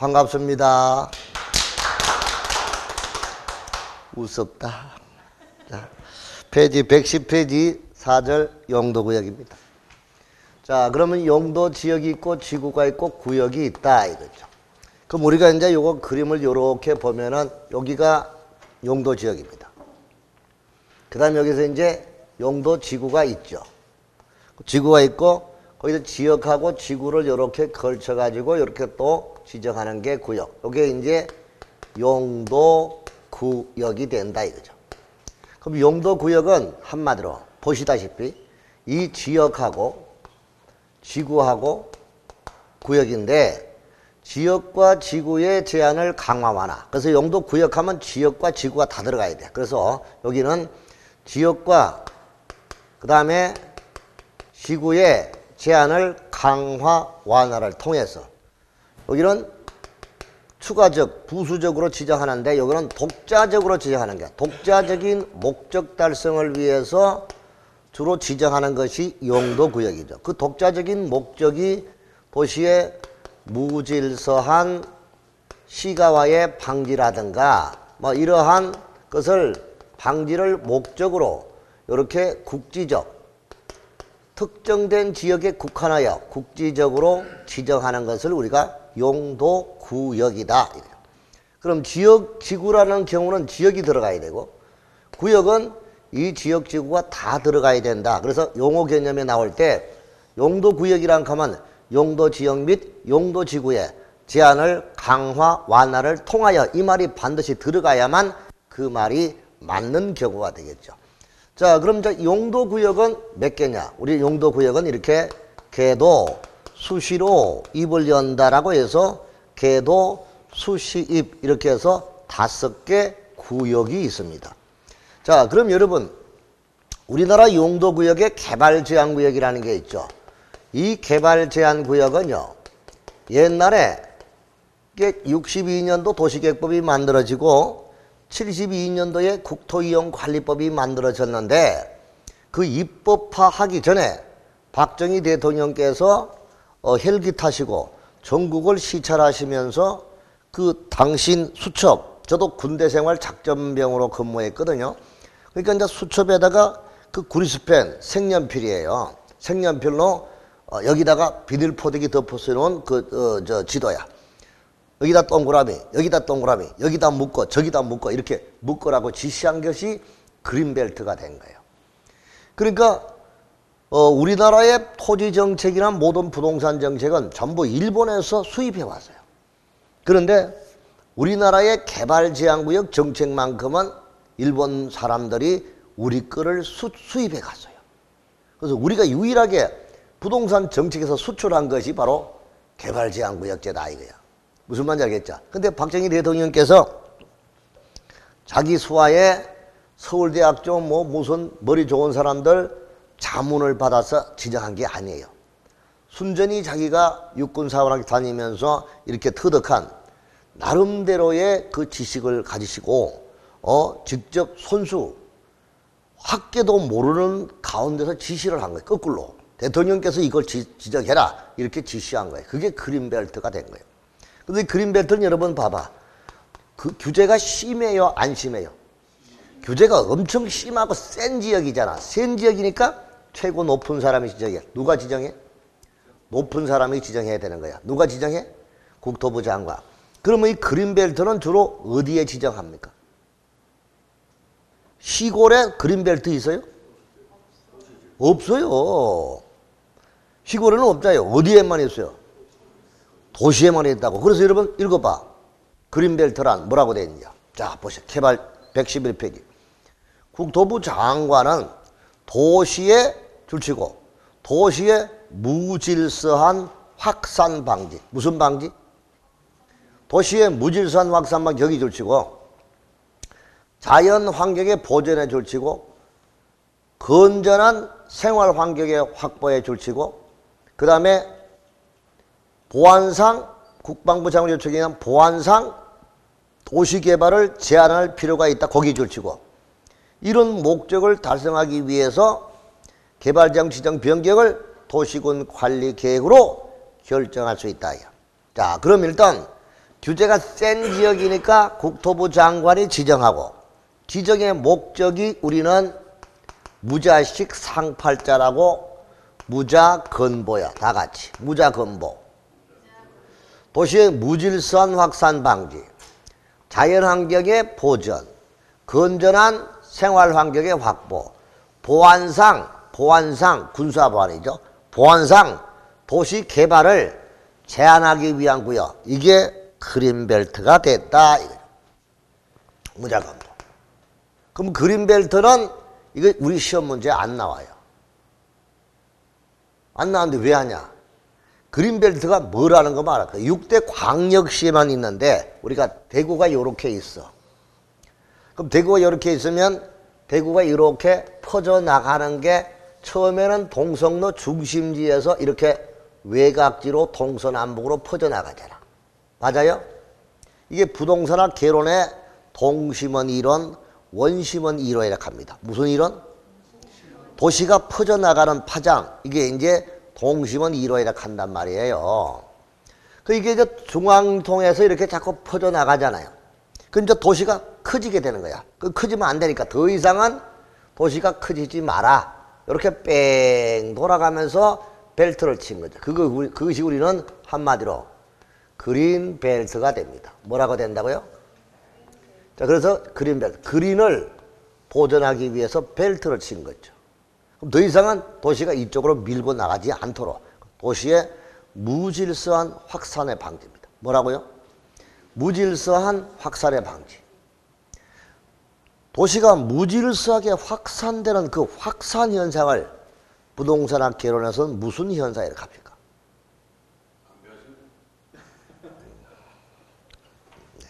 반갑습니다. 우습다. 자, 페이지 110페이지 4절 용도구역입니다. 자, 그러면 용도 지역이 있고 지구가 있고 구역이 있다 이거죠. 그럼 우리가 이제 요거 그림을 이렇게 보면은 여기가 용도 지역입니다. 그 다음에 여기서 이제 용도 지구가 있죠. 지구가 있고 거기서 지역하고 지구를 이렇게 걸쳐가지고 이렇게 또 지정하는 게 구역. 이게 이제 용도 구역이 된다 이거죠. 그럼 용도 구역은 한마디로 보시다시피 이 지역하고 지구하고 구역인데 지역과 지구의 제한을 강화 완화. 그래서 용도 구역하면 지역과 지구가 다 들어가야 돼. 그래서 여기는 지역과 그 다음에 지구의 제한을 강화 완화를 통해서 여기는 추가적, 부수적으로 지정하는데 여기는 독자적으로 지정하는 게 독자적인 목적 달성을 위해서 주로 지정하는 것이 용도구역이죠. 그 독자적인 목적이 도시의 무질서한 시가와의 방지라든가 뭐 이러한 것을 방지를 목적으로 이렇게 국지적 특정된 지역에 국한하여 국지적으로 지정하는 것을 우리가 용도구역이다. 그럼 지역, 지구라는 경우는 지역이 들어가야 되고 구역은 이 지역, 지구가 다 들어가야 된다. 그래서 용어 개념에 나올 때 용도구역이란 하면 용도지역 및 용도지구의 제한을 강화, 완화를 통하여 이 말이 반드시 들어가야만 그 말이 맞는 경우가 되겠죠. 자, 그럼 이제 용도구역은 몇 개냐? 우리 용도구역은 이렇게 개도, 수시로 입을 연다라고 해서 개도, 수시, 입 이렇게 해서 5개 구역이 있습니다. 자, 그럼 여러분 우리나라 용도구역에 개발제한구역이라는 게 있죠. 이 개발제한구역은요. 옛날에 62년도 도시계획법이 만들어지고 72년도에 국토이용관리법이 만들어졌는데 그 입법화하기 전에 박정희 대통령께서 헬기 타시고 전국을 시찰하시면서 그 당신 수첩, 저도 군대생활 작전병으로 근무했거든요. 그러니까 이제 수첩에다가 그 구리스펜 색연필이에요. 색연필로 여기다가 비닐포대기 덮어서 놓은 저 지도야. 여기다 동그라미, 여기다 동그라미, 여기다 묶어, 저기다 묶어 이렇게 묶으라고 지시한 것이 그린벨트가 된 거예요. 그러니까 우리나라의 토지 정책이나 모든 부동산 정책은 전부 일본에서 수입해 왔어요. 그런데 우리나라의 개발제한구역 정책만큼은 일본 사람들이 우리 거를 수입해 갔어요. 그래서 우리가 유일하게 부동산 정책에서 수출한 것이 바로 개발제한구역제다 이거야. 무슨 말인지 알겠죠? 근데 박정희 대통령께서 자기 수하에 서울대학교 뭐 무슨 머리 좋은 사람들 자문을 받아서 지정한 게 아니에요. 순전히 자기가 육군사관학교 다니면서 이렇게 터득한 나름대로의 그 지식을 가지시고 직접 손수 학계도 모르는 가운데서 지시를 한 거예요. 거꾸로 대통령께서 이걸 지정해라 이렇게 지시한 거예요. 그게 그린벨트가 된 거예요. 근데 그린벨트는 여러분 봐봐. 그 규제가 심해요, 안 심해요? 규제가 엄청 심하고 센 지역이잖아. 센 지역이니까 최고 높은 사람이 지정해. 누가 지정해? 높은 사람이 지정해야 되는 거야. 누가 지정해? 국토부 장관. 그러면 이 그린벨트는 주로 어디에 지정합니까? 시골에 그린벨트 있어요? 없어요. 시골에는 없잖아요. 어디에만 있어요? 도시에만 있다고. 그래서 여러분 읽어봐. 그린벨트란 뭐라고 되어 있느냐. 자 보세요. 개발 111페이지. 국토부 장관은 도시에 줄치고 도시의 무질서한 확산 방지. 무슨 방지? 도시의 무질서한 확산 방지 여기 줄치고 자연 환경의 보존에 줄치고 건전한 생활 환경의 확보에 줄치고 그 다음에 보안상 국방부 장관 요청에 의한 보안상 도시개발을 제한할 필요가 있다. 거기 줄치고 이런 목적을 달성하기 위해서 개발지역 지정 변경을 도시군 관리 계획으로 결정할 수 있다. 자, 그럼 일단 규제가 센 지역이니까 국토부 장관이 지정하고 지정의 목적이 우리는 무자식 상팔자라고 무자건보야. 다 같이 무자건보. 도시의 무질서한 확산 방지, 자연환경의 보전, 건전한 생활환경의 확보, 보안상 군사보안이죠. 보안상 도시 개발을 제한하기 위한 구역. 이게 그린벨트가 됐다. 무자건보. 그럼 그린벨트는 이거 우리 시험 문제에 안 나와요. 안 나왔는데 왜 하냐? 그린벨트가 뭐라는 거 말할까? 6대 광역시에만 있는데 우리가 대구가 이렇게 있어. 그럼 대구가 이렇게 있으면 대구가 이렇게 퍼져나가는 게 처음에는 동성로 중심지에서 이렇게 외곽지로 동서남북으로 퍼져나가잖아. 맞아요? 이게 부동산학 개론의 동심원 이론, 원심원 이론이라 합니다. 무슨 이론? 도시가 퍼져나가는 파장. 이게 이제 동심원 이론이라 한단 말이에요. 그 이게 이제 중앙통에서 이렇게 자꾸 퍼져나가잖아요. 그 이제 도시가 커지게 되는 거야. 그 커지면 안 되니까 더 이상은 도시가 커지지 마라. 이렇게 뺑 돌아가면서 벨트를 친 거죠. 그것이 우리는 한마디로 그린 벨트가 됩니다. 뭐라고 된다고요? 자, 그래서 그린 벨트. 그린을 보존하기 위해서 벨트를 친 거죠. 그럼 더 이상은 도시가 이쪽으로 밀고 나가지 않도록 도시의 무질서한 확산의 방지입니다. 뭐라고요? 무질서한 확산의 방지. 도시가 무질서하게 확산되는 그 확산 현상을 부동산학 개론에서는 무슨 현상이라고 합니까? 네,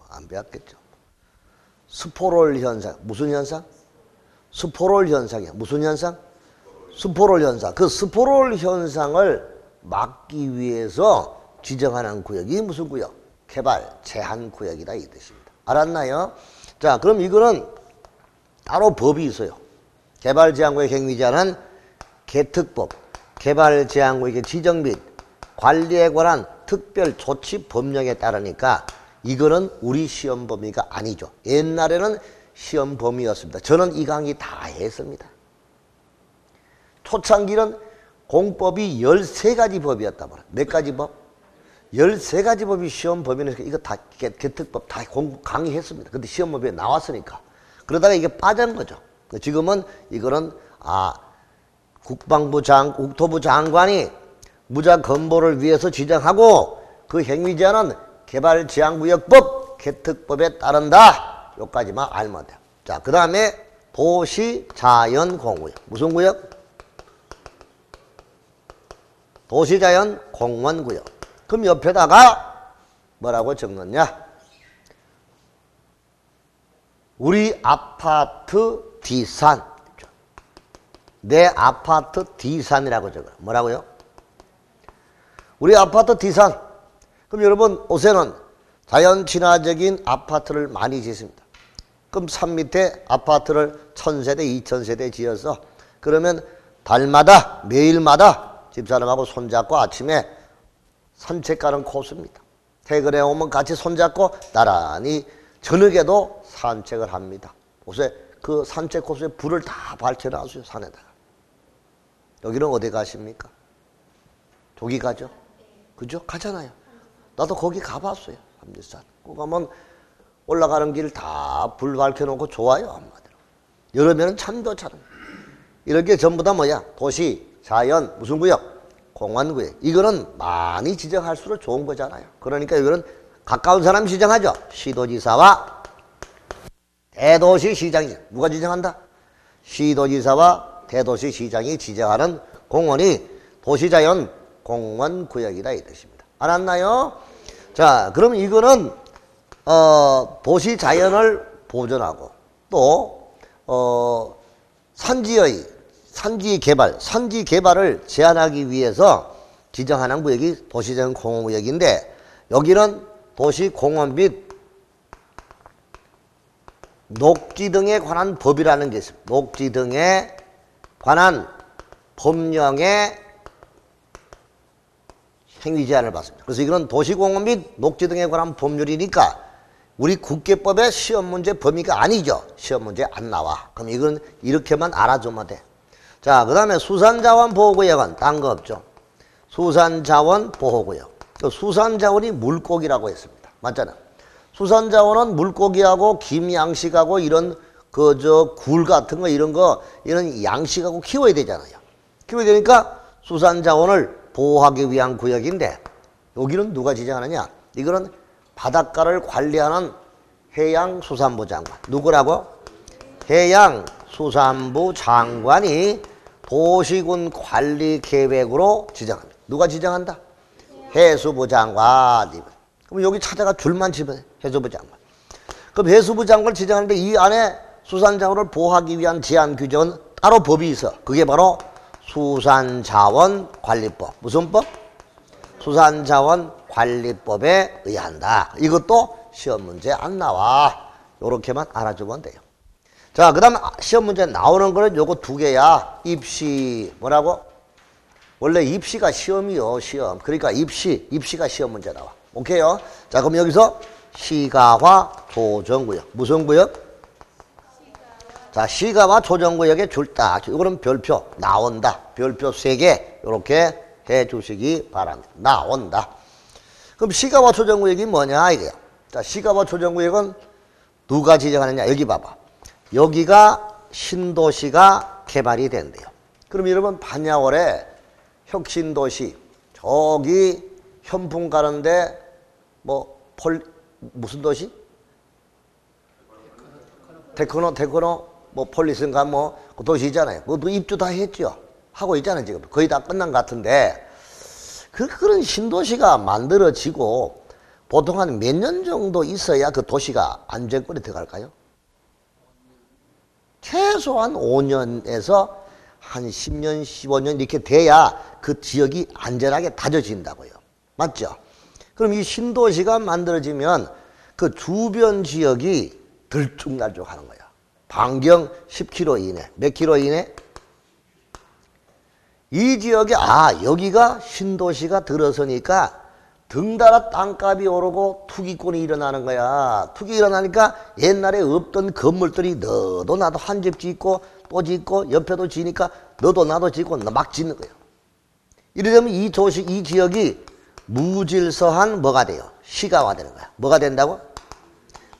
안 배웠겠죠. 스포롤 현상. 무슨 현상? 스포롤 현상이야. 무슨 현상? 스포롤 현상. 그 스포롤 현상을 막기 위해서 지정하는 구역이 무슨 구역? 개발 제한 구역이다 이 뜻입니다. 알았나요? 자, 그럼 이거는 따로 법이 있어요. 개발 제한 구역 행위 제한은 개특법, 개발 제한 구역의 지정 및 관리에 관한 특별 조치 법령에 따르니까 이거는 우리 시험 범위가 아니죠. 옛날에는 시험 범위였습니다. 저는 이 강의 다 했습니다. 초창기는 공법이 13가지 법이었단 말이에요. 몇 가지 법? 13가지 법이 시험 범위는 이거 다 개특법 다 강의했습니다. 근데 시험 범위에 나왔으니까. 그러다가 이게 빠진 거죠. 지금은 이거는 국토부 장관이 무자건보를 위해서 지정하고 그 행위 제한은 개발제한구역법 개특법에 따른다. 여기까지만 알면 돼요. 자, 그 다음에 도시자연공원구역. 무슨 구역? 도시자연공원구역. 그럼 옆에다가 뭐라고 적느냐? 우리 아파트 D산. 내 아파트 D산이라고 적어요. 뭐라고요? 우리 아파트 D산. 그럼 여러분 요새는 자연 친화적인 아파트를 많이 짓습니다. 그럼 산 밑에 아파트를 1000세대, 2000세대 지어서 그러면 달마다 매일마다 집사람하고 손잡고 아침에 산책 가는 코스입니다. 퇴근해 오면 같이 손잡고 나란히 저녁에도 산책을 합니다. 요새 그 산책 코스에 불을 다 밝혀놨어요. 산에다가. 여기는 어디 가십니까? 저기 가죠? 그죠? 가잖아요. 나도 거기 가봤어요. 삼지산. 거기 가면 올라가는 길 다 불 밝혀놓고 좋아요. 한마디로. 여름에는 참 좋잖아요. 이렇게 전부 다 뭐야? 도시, 자연, 무슨 구역? 공원구역. 이거는 많이 지정할수록 좋은 거잖아요. 그러니까 이거는 가까운 사람이 지정하죠. 시도지사와 대도시시장이. 누가 지정한다? 시도지사와 대도시시장이 지정하는 공원이 도시자연 공원구역이다 이 뜻입니다. 알았나요? 자, 그럼 이거는 도시 자연을 보존하고 또 산지 개발을 제한하기 위해서 지정하는 구역이 도시자연 공원구역인데 여기는 도시 공원 및 녹지 등에 관한 법이라는 게 있습니다. 녹지 등에 관한 법령에 행위 제한을 받습니다. 그래서 이거는 도시공원 및 녹지 등에 관한 법률이니까 우리 국계법의 시험 문제 범위가 아니죠. 시험 문제 안 나와. 그럼 이건 이렇게만 알아주면 돼. 자, 그 다음에 수산자원보호구역은 딴 거 없죠. 수산자원보호구역. 수산자원이 물고기라고 했습니다. 맞잖아. 수산자원은 물고기하고 김양식하고 이런 굴 같은 거 이런 양식하고 키워야 되잖아요. 키워야 되니까 수산자원을 보호하기 위한 구역인데 여기는 누가 지정하느냐? 이거는 바닷가를 관리하는 해양수산부 장관. 누구라고? 해양수산부 장관이 도시군 관리 계획으로 지정합니다. 누가 지정한다? 해수부 장관. 그럼 여기 찾아가 줄만 치면 해수부 장관. 그럼 해수부 장관을 지정하는데 이 안에 수산자원을 보호하기 위한 제한 규정은 따로 법이 있어. 그게 바로 수산자원관리법. 무슨 법? 수산자원관리법에 의한다. 이것도 시험 문제 안 나와. 요렇게만 알아주면 돼요. 자, 그 다음 시험 문제 나오는 거는 요거 두 개야. 입시 뭐라고? 원래 입시가 시험이요. 시험. 그러니까 입시가 시험 문제 나와. 오케이요? 자, 그럼 여기서 시가와 조정구역. 무슨 구역? 자, 시가와 조정구역에 줄딱. 이거는 별표 나온다. 별표 3개 이렇게 해주시기 바랍니다. 나온다. 그럼 시가와 조정구역이 뭐냐 이거야. 자, 시가와 조정구역은 누가 지정하느냐. 여기 봐봐. 여기가 신도시가 개발이 된대요. 그럼 여러분 반야월에 혁신도시 저기 현풍 가는데 무슨 도시? 테크노 폴리스인가 그 도시 있잖아요. 그것도 입주 다 했죠. 하고 있잖아요. 지금 거의 다 끝난 것 같은데 그런 신도시가 만들어지고 보통 한 몇 년 정도 있어야 그 도시가 안정권에 들어갈까요? 최소한 5년에서 한 10년, 15년 이렇게 돼야 그 지역이 안전하게 다져진다고요. 맞죠? 그럼 이 신도시가 만들어지면 그 주변 지역이 들쭉날쭉하는 거야. 반경 10km 이내. 몇 킬로 이내? 이 지역에 여기가 신도시가 들어서니까 등달아 땅값이 오르고 투기꾼이 일어나는 거야. 투기 일어나니까 옛날에 없던 건물들이 너도 나도 한 집 짓고 또 짓고 옆에도 지니까 너도 나도 짓고 막 짓는 거예요. 이러면 이 지역이 무질서한 뭐가 돼요? 시가화 되는 거야. 뭐가 된다고?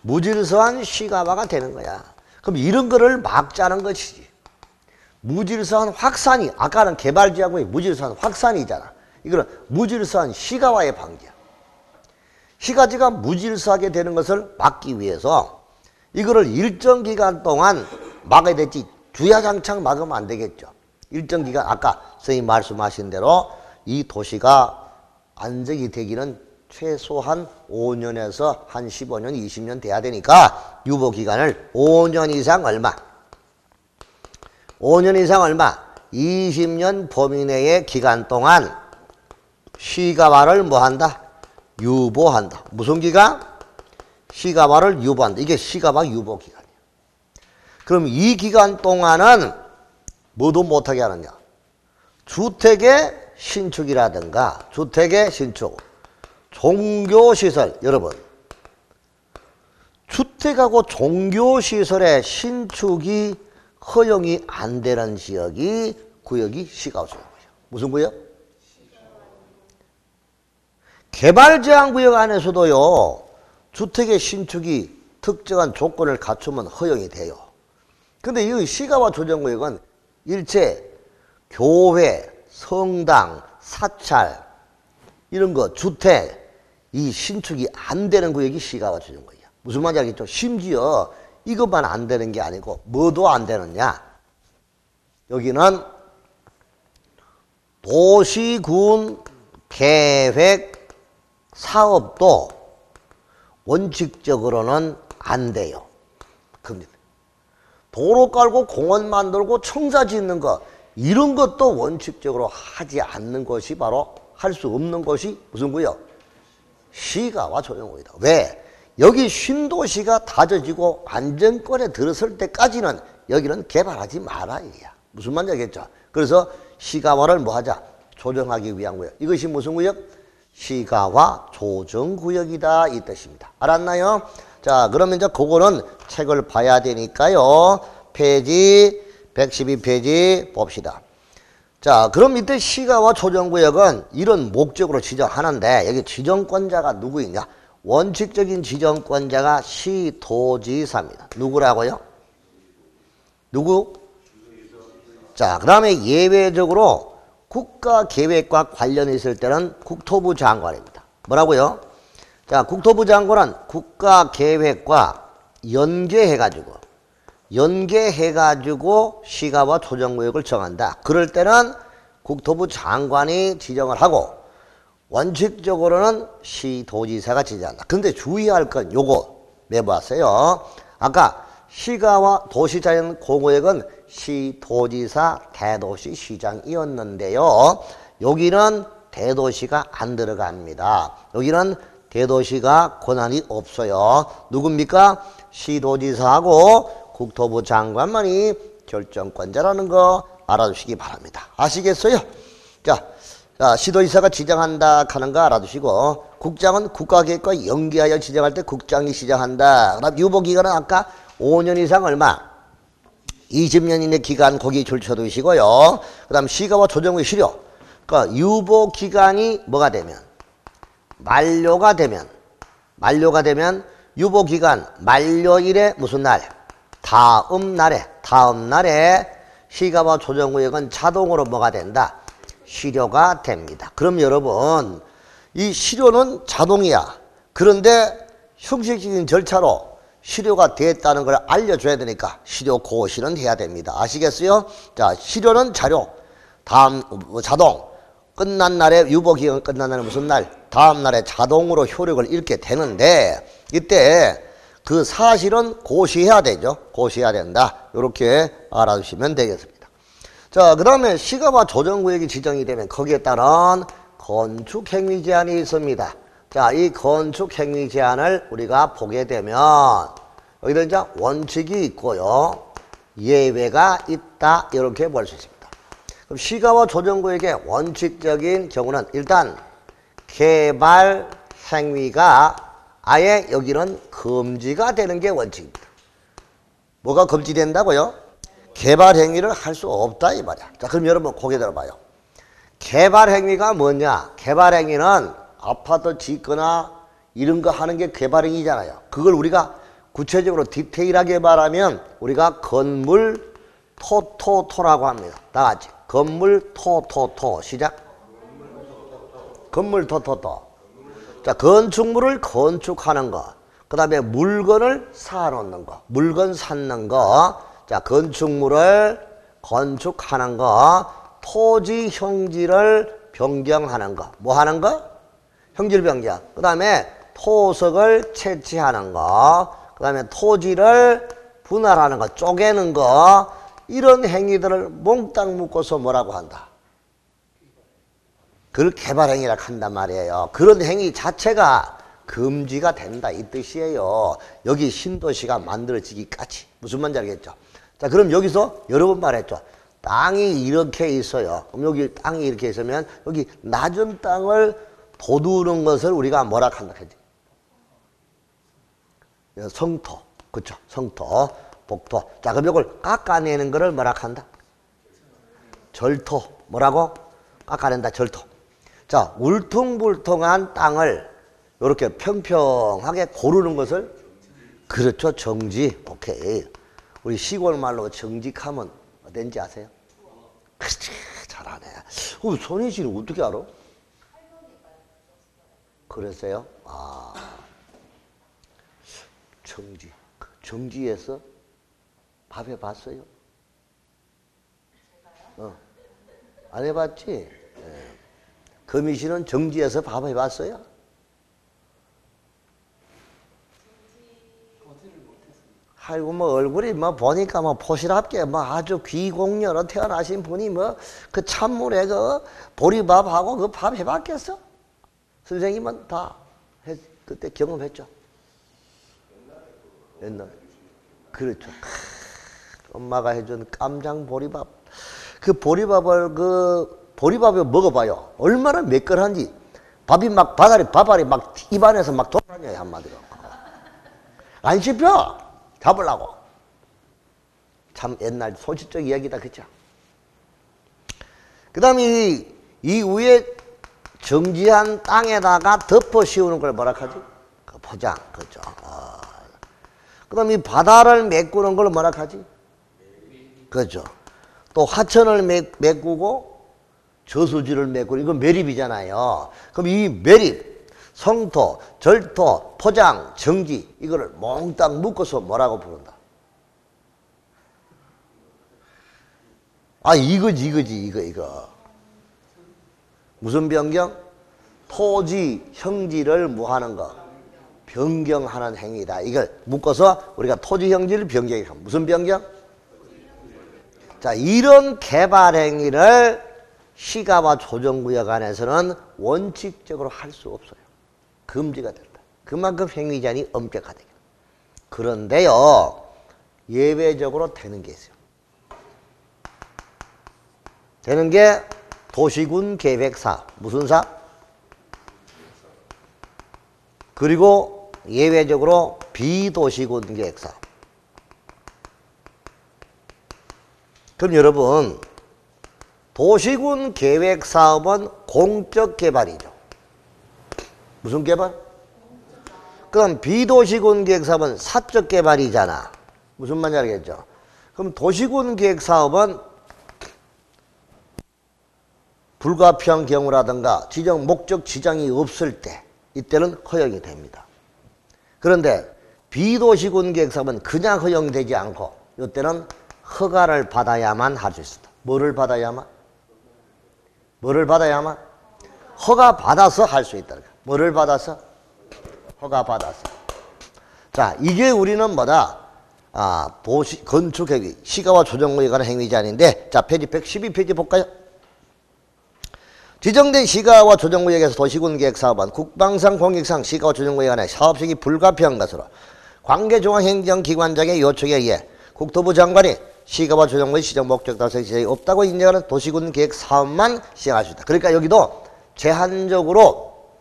무질서한 시가화가 되는 거야. 그럼 이런 거를 막자는 것이지. 무질서한 확산이, 아까는 개발지하고의 무질서한 확산이잖아. 이거는 무질서한 시가화의 방지야. 시가지가 무질서하게 되는 것을 막기 위해서 이거를 일정 기간 동안 막아야 되지. 주야장창 막으면 안 되겠죠. 일정 기간, 아까 선생님 말씀하신 대로 이 도시가 안정이 되기는 최소한 5년에서 한 15년, 20년 돼야 되니까 유보기간을 5년 이상 얼마? 5년 이상 얼마? 20년 범위 내의 기간 동안 시가화를 뭐한다? 유보한다. 무슨 기간? 시가화를 유보한다. 이게 시가화 유보기간이에요. 그럼 이 기간 동안은 뭐도 못하게 하느냐? 주택의 신축이라든가 주택의 신축, 종교시설, 여러분 주택하고 종교시설의 신축이 허용이 안 되는 지역이 구역이 시가화 조정구역. 무슨 구역? 개발제한구역 안에서도요 주택의 신축이 특정한 조건을 갖추면 허용이 돼요. 근데 이 시가화 조정구역은 일체 교회, 성당, 사찰 이런 거 주택 이 신축이 안 되는 구역이 시가화 조정구역이야. 무슨 말인지 알겠죠? 심지어 이것만 안 되는 게 아니고 뭐도 안 되느냐? 여기는 도시군 계획 사업도 원칙적으로는 안 돼요. 겁니다. 도로 깔고 공원 만들고 청사 짓는 거 이런 것도 원칙적으로 하지 않는 것이 바로 할 수 없는 것이 무슨 구역? 시가화 조정구역이다. 왜? 여기 신도시가 다져지고 안정권에 들어설 때까지는 여기는 개발하지 마라 이야. 무슨 말인지 알겠죠? 그래서 시가화를 뭐 하자? 조정하기 위한 구역. 이것이 무슨 구역? 시가와 조정구역이다 이 뜻입니다. 알았나요? 자, 그러면 이제 그거는 책을 봐야 되니까요. 페이지 112페이지 봅시다. 자, 그럼 이때 시가와 조정구역은 이런 목적으로 지정하는데 여기 지정권자가 누구이냐? 원칙적인 지정권자가 시도지사입니다. 누구라고요? 누구? 자, 그 다음에 예외적으로 국가계획과 관련이 있을 때는 국토부 장관입니다. 뭐라고요? 자, 국토부 장관은 국가계획과 연계해가지고 시가와 조정구역을 정한다. 그럴 때는 국토부 장관이 지정을 하고 원칙적으로는 시도지사가 지정한다. 근데 주의할 건 요거 내보았어요. 아까 시가와 도시자연 공구역은 시도지사 대도시 시장이었는데요. 여기는 대도시가 안 들어갑니다. 여기는 대도시가 권한이 없어요. 누굽니까? 시도지사하고 국토부 장관만이 결정권자라는 거 알아두시기 바랍니다. 아시겠어요? 자, 시도지사가 지정한다 하는 거 알아두시고 국장은 국가계획과 연계하여 지정할 때 국장이 지정한다. 그다음 유보기간은 아까 5년 이상 얼마? 20년 이내 기간 거기 줄쳐두시고요. 그 다음 시가와 조정구역 실효. 그러니까 유보기간이 뭐가 되면? 만료가 되면 유보기간 만료일에 무슨 날? 다음 날에 시가와 조정구역은 자동으로 뭐가 된다? 실효가 됩니다. 그럼 여러분 이 실효는 자동이야. 그런데 형식적인 절차로 실효가 됐다는 걸 알려줘야 되니까 실효 고시는 해야 됩니다. 아시겠어요? 자, 실효는 자료, 자동, 끝난 날에 유보기간 끝난 날에 무슨 날? 다음 날에 자동으로 효력을 잃게 되는데 이때 그 사실은 고시해야 되죠. 고시해야 된다. 이렇게 알아두시면 되겠습니다. 자, 그 다음에 시가와 조정구역이 지정이 되면 거기에 따른 건축행위 제한이 있습니다. 자, 이 건축행위 제한을 우리가 보게 되면 여기다 이제 원칙이 있고요. 예외가 있다. 이렇게 볼 수 있습니다. 그럼 시가와 조정구역의 원칙적인 경우는 일단 개발 행위가 아예 여기는 금지가 되는 게 원칙입니다. 뭐가 금지된다고요? 개발 행위를 할 수 없다 이 말이야. 자, 그럼 여러분 고개 들어봐요. 개발 행위가 뭐냐? 개발 행위는 아파트 짓거나 이런 거 하는 게 개발 행위잖아요. 그걸 우리가 구체적으로 디테일하게 말하면 우리가 건물 토토토라고 합니다. 다 같이 건물 토토토 시작. 건물 토토토. 자, 건축물을 건축하는 거. 그 다음에 물건을 사놓는 거. 물건 사는 거. 자, 건축물을 건축하는 거. 토지 형질을 변경하는 거. 뭐 하는 거? 형질 변경. 그 다음에 토석을 채취하는 거. 그 다음에 토지를 분할하는 거. 쪼개는 거. 이런 행위들을 몽땅 묶어서 뭐라고 한다? 그걸 개발행위라고 한단 말이에요. 그런 행위 자체가 금지가 된다 이 뜻이에요. 여기 신도시가 만들어지기까지. 무슨 말인지 알겠죠? 자, 그럼 여기서 여러 번 말했죠. 땅이 이렇게 있어요. 그럼 여기 땅이 이렇게 있으면 여기 낮은 땅을 도두는 것을 우리가 뭐라 한다 했지? 성토. 그렇죠? 성토, 복토. 자, 그럼 이걸 깎아내는 거를 뭐라 한다? 절토. 뭐라고? 깎아낸다. 절토. 자, 울퉁불퉁한 땅을 이렇게 평평하게 고르는 것을 그렇죠. 정지. 오케이. 우리 시골 말로 정직하면 어딘지 아세요? 그렇지. 잘하네. 손희 씨는 어떻게 알아? 그랬어요? 아, 정지. 정지에서 밥 해봤어요? 안 해봤지? 네. 금희 씨는 정지에서 밥 해봤어요? 아이고, 뭐, 얼굴이 뭐, 보니까 뭐, 포실합게 뭐, 아주 귀공녀로 태어나신 분이 뭐, 그 찬물에 그, 보리밥하고 그 밥 해봤겠어? 선생님은 다, 그때 경험했죠? 옛날에. 그렇죠. 엄마가 해준 깜장 보리밥. 그 보리밥을 보리밥을 먹어봐요. 얼마나 매끈한지. 밥이 막 밥알이 막 입안에서 막 돌아다녀요, 한마디로. 안 씹혀. 잡으려고. 참 옛날 소시적 이야기다, 그죠? 그 다음에 이 위에 정지한 땅에다가 덮어 씌우는 걸 뭐라 하지? 그 포장, 그죠? 그 다음에 이 바다를 메꾸는 걸 뭐라 하지? 그죠? 또 하천을 메꾸고 저수지를 메꾸는 이건 매립이잖아요. 그럼 이 매립, 성토, 절토, 포장, 정지 이거를 몽땅 묶어서 뭐라고 부른다? 아 이거지 이거 무슨 변경? 토지 형질을 뭐 하는 거? 변경하는 행위다. 이걸 묶어서 우리가 토지 형질을 변경해. 무슨 변경? 자, 이런 개발 행위를 시가와 조정구역 안에서는 원칙적으로 할 수 없어요. 금지가 된다. 그만큼 행위 제한이 엄격하다. 그런데요, 예외적으로 되는 게 있어요. 되는 게 도시군 계획사, 무슨 사? 그리고 예외적으로 비도시군 계획사. 그럼 여러분, 도시군 계획사업은 공적 개발이죠. 무슨 개발? 그럼 비도시군 계획사업은 사적 개발이잖아. 무슨 말인지 알겠죠? 그럼 도시군 계획사업은 불가피한 경우라든가 지정 목적 지정이 없을 때 이때는 허용이 됩니다. 그런데 비도시군 계획사업은 그냥 허용되지 않고 이때는 허가를 받아야만 할 수 있습니다. 뭐를 받아야만? 뭐를 받아야만? 허가 받아서 할 수 있다. 뭐를 받아서? 허가 받아서. 자, 이게 우리는 뭐다? 도시 건축행위, 시가와 조정구역에 관한 행위 제한인데, 자, 페이지 112페이지 볼까요? 지정된 시가와 조정구역에서 도시군 계획사업은 국방상 공익상 시가와 조정구역에 관한 사업식이 불가피한 것으로 관계중앙행정기관장의 요청에 의해 국토부 장관이 시가와 조정구역 시정 목적 달성 지적이 없다고 인정하는 도시군 계획 사업만 시행할 수 있다. 그러니까 여기도 제한적으로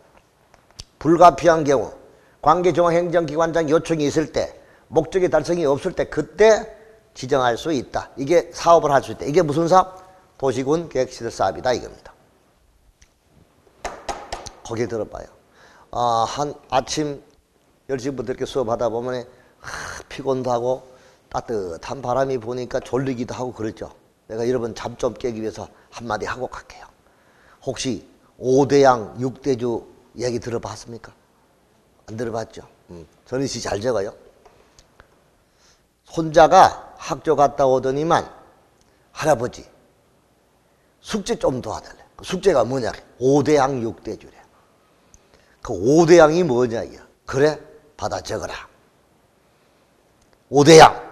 불가피한 경우 관계중앙행정기관장 요청이 있을 때 목적의 달성이 없을 때 그때 지정할 수 있다. 이게 사업을 할 수 있다. 이게 무슨 사업? 도시군 계획시설 사업이다 이겁니다. 거기 들어봐요. 한 아침 10시부터 이렇게 수업하다 보면 피곤도 하고 따뜻한 바람이 부니까 졸리기도 하고 그렇죠. 내가 여러분 잠 좀 깨기 위해서 한마디 하고 갈게요. 혹시 5대양 6대주 얘기 들어봤습니까? 안 들어봤죠? 전희 씨 잘 적어요. 손자가 학교 갔다 오더니만 할아버지 숙제 좀 도와달래. 그 숙제가 뭐냐? 5대양 6대주래. 그 5대양이 뭐냐? 그래? 받아 적어라. 5대양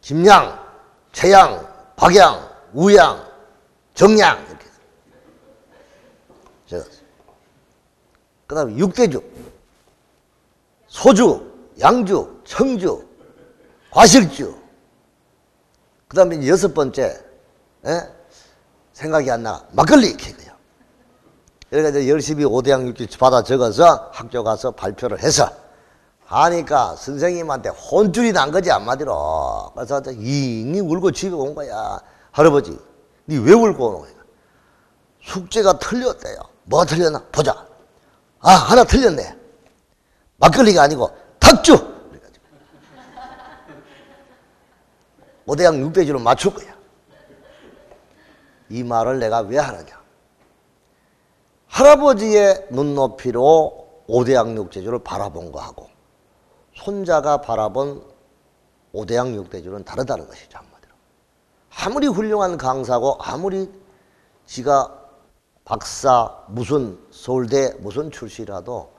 김양, 최양, 박양, 우양, 정양 이렇게 적었어요. 그 다음에 6대주 소주, 양주, 청주, 과실주. 그 다음에 6번째 생각이 안 나. 막걸리 이거예요. 그러니까 열심히 5대양 6주 받아 적어서 학교 가서 발표를 해서 하니까 선생님한테 혼쭐이 난 거지 한마디로. 그래서 잉잉 울고 집에 온 거야. 할아버지 니 왜 울고 오는 거야? 숙제가 틀렸대요. 뭐가 틀렸나? 보자. 하나 틀렸네. 막걸리가 아니고 탁주. 그래가지고 5대양 6대주로 맞출 거야. 이 말을 내가 왜 하느냐? 할아버지의 눈높이로 5대양 6대주를 바라본 거하고 손자가 바라본 5대양 6대주는 다르다는 것이죠. 한마디로. 아무리 훌륭한 강사고 아무리 지가 박사 무슨 서울대 무슨 출시라도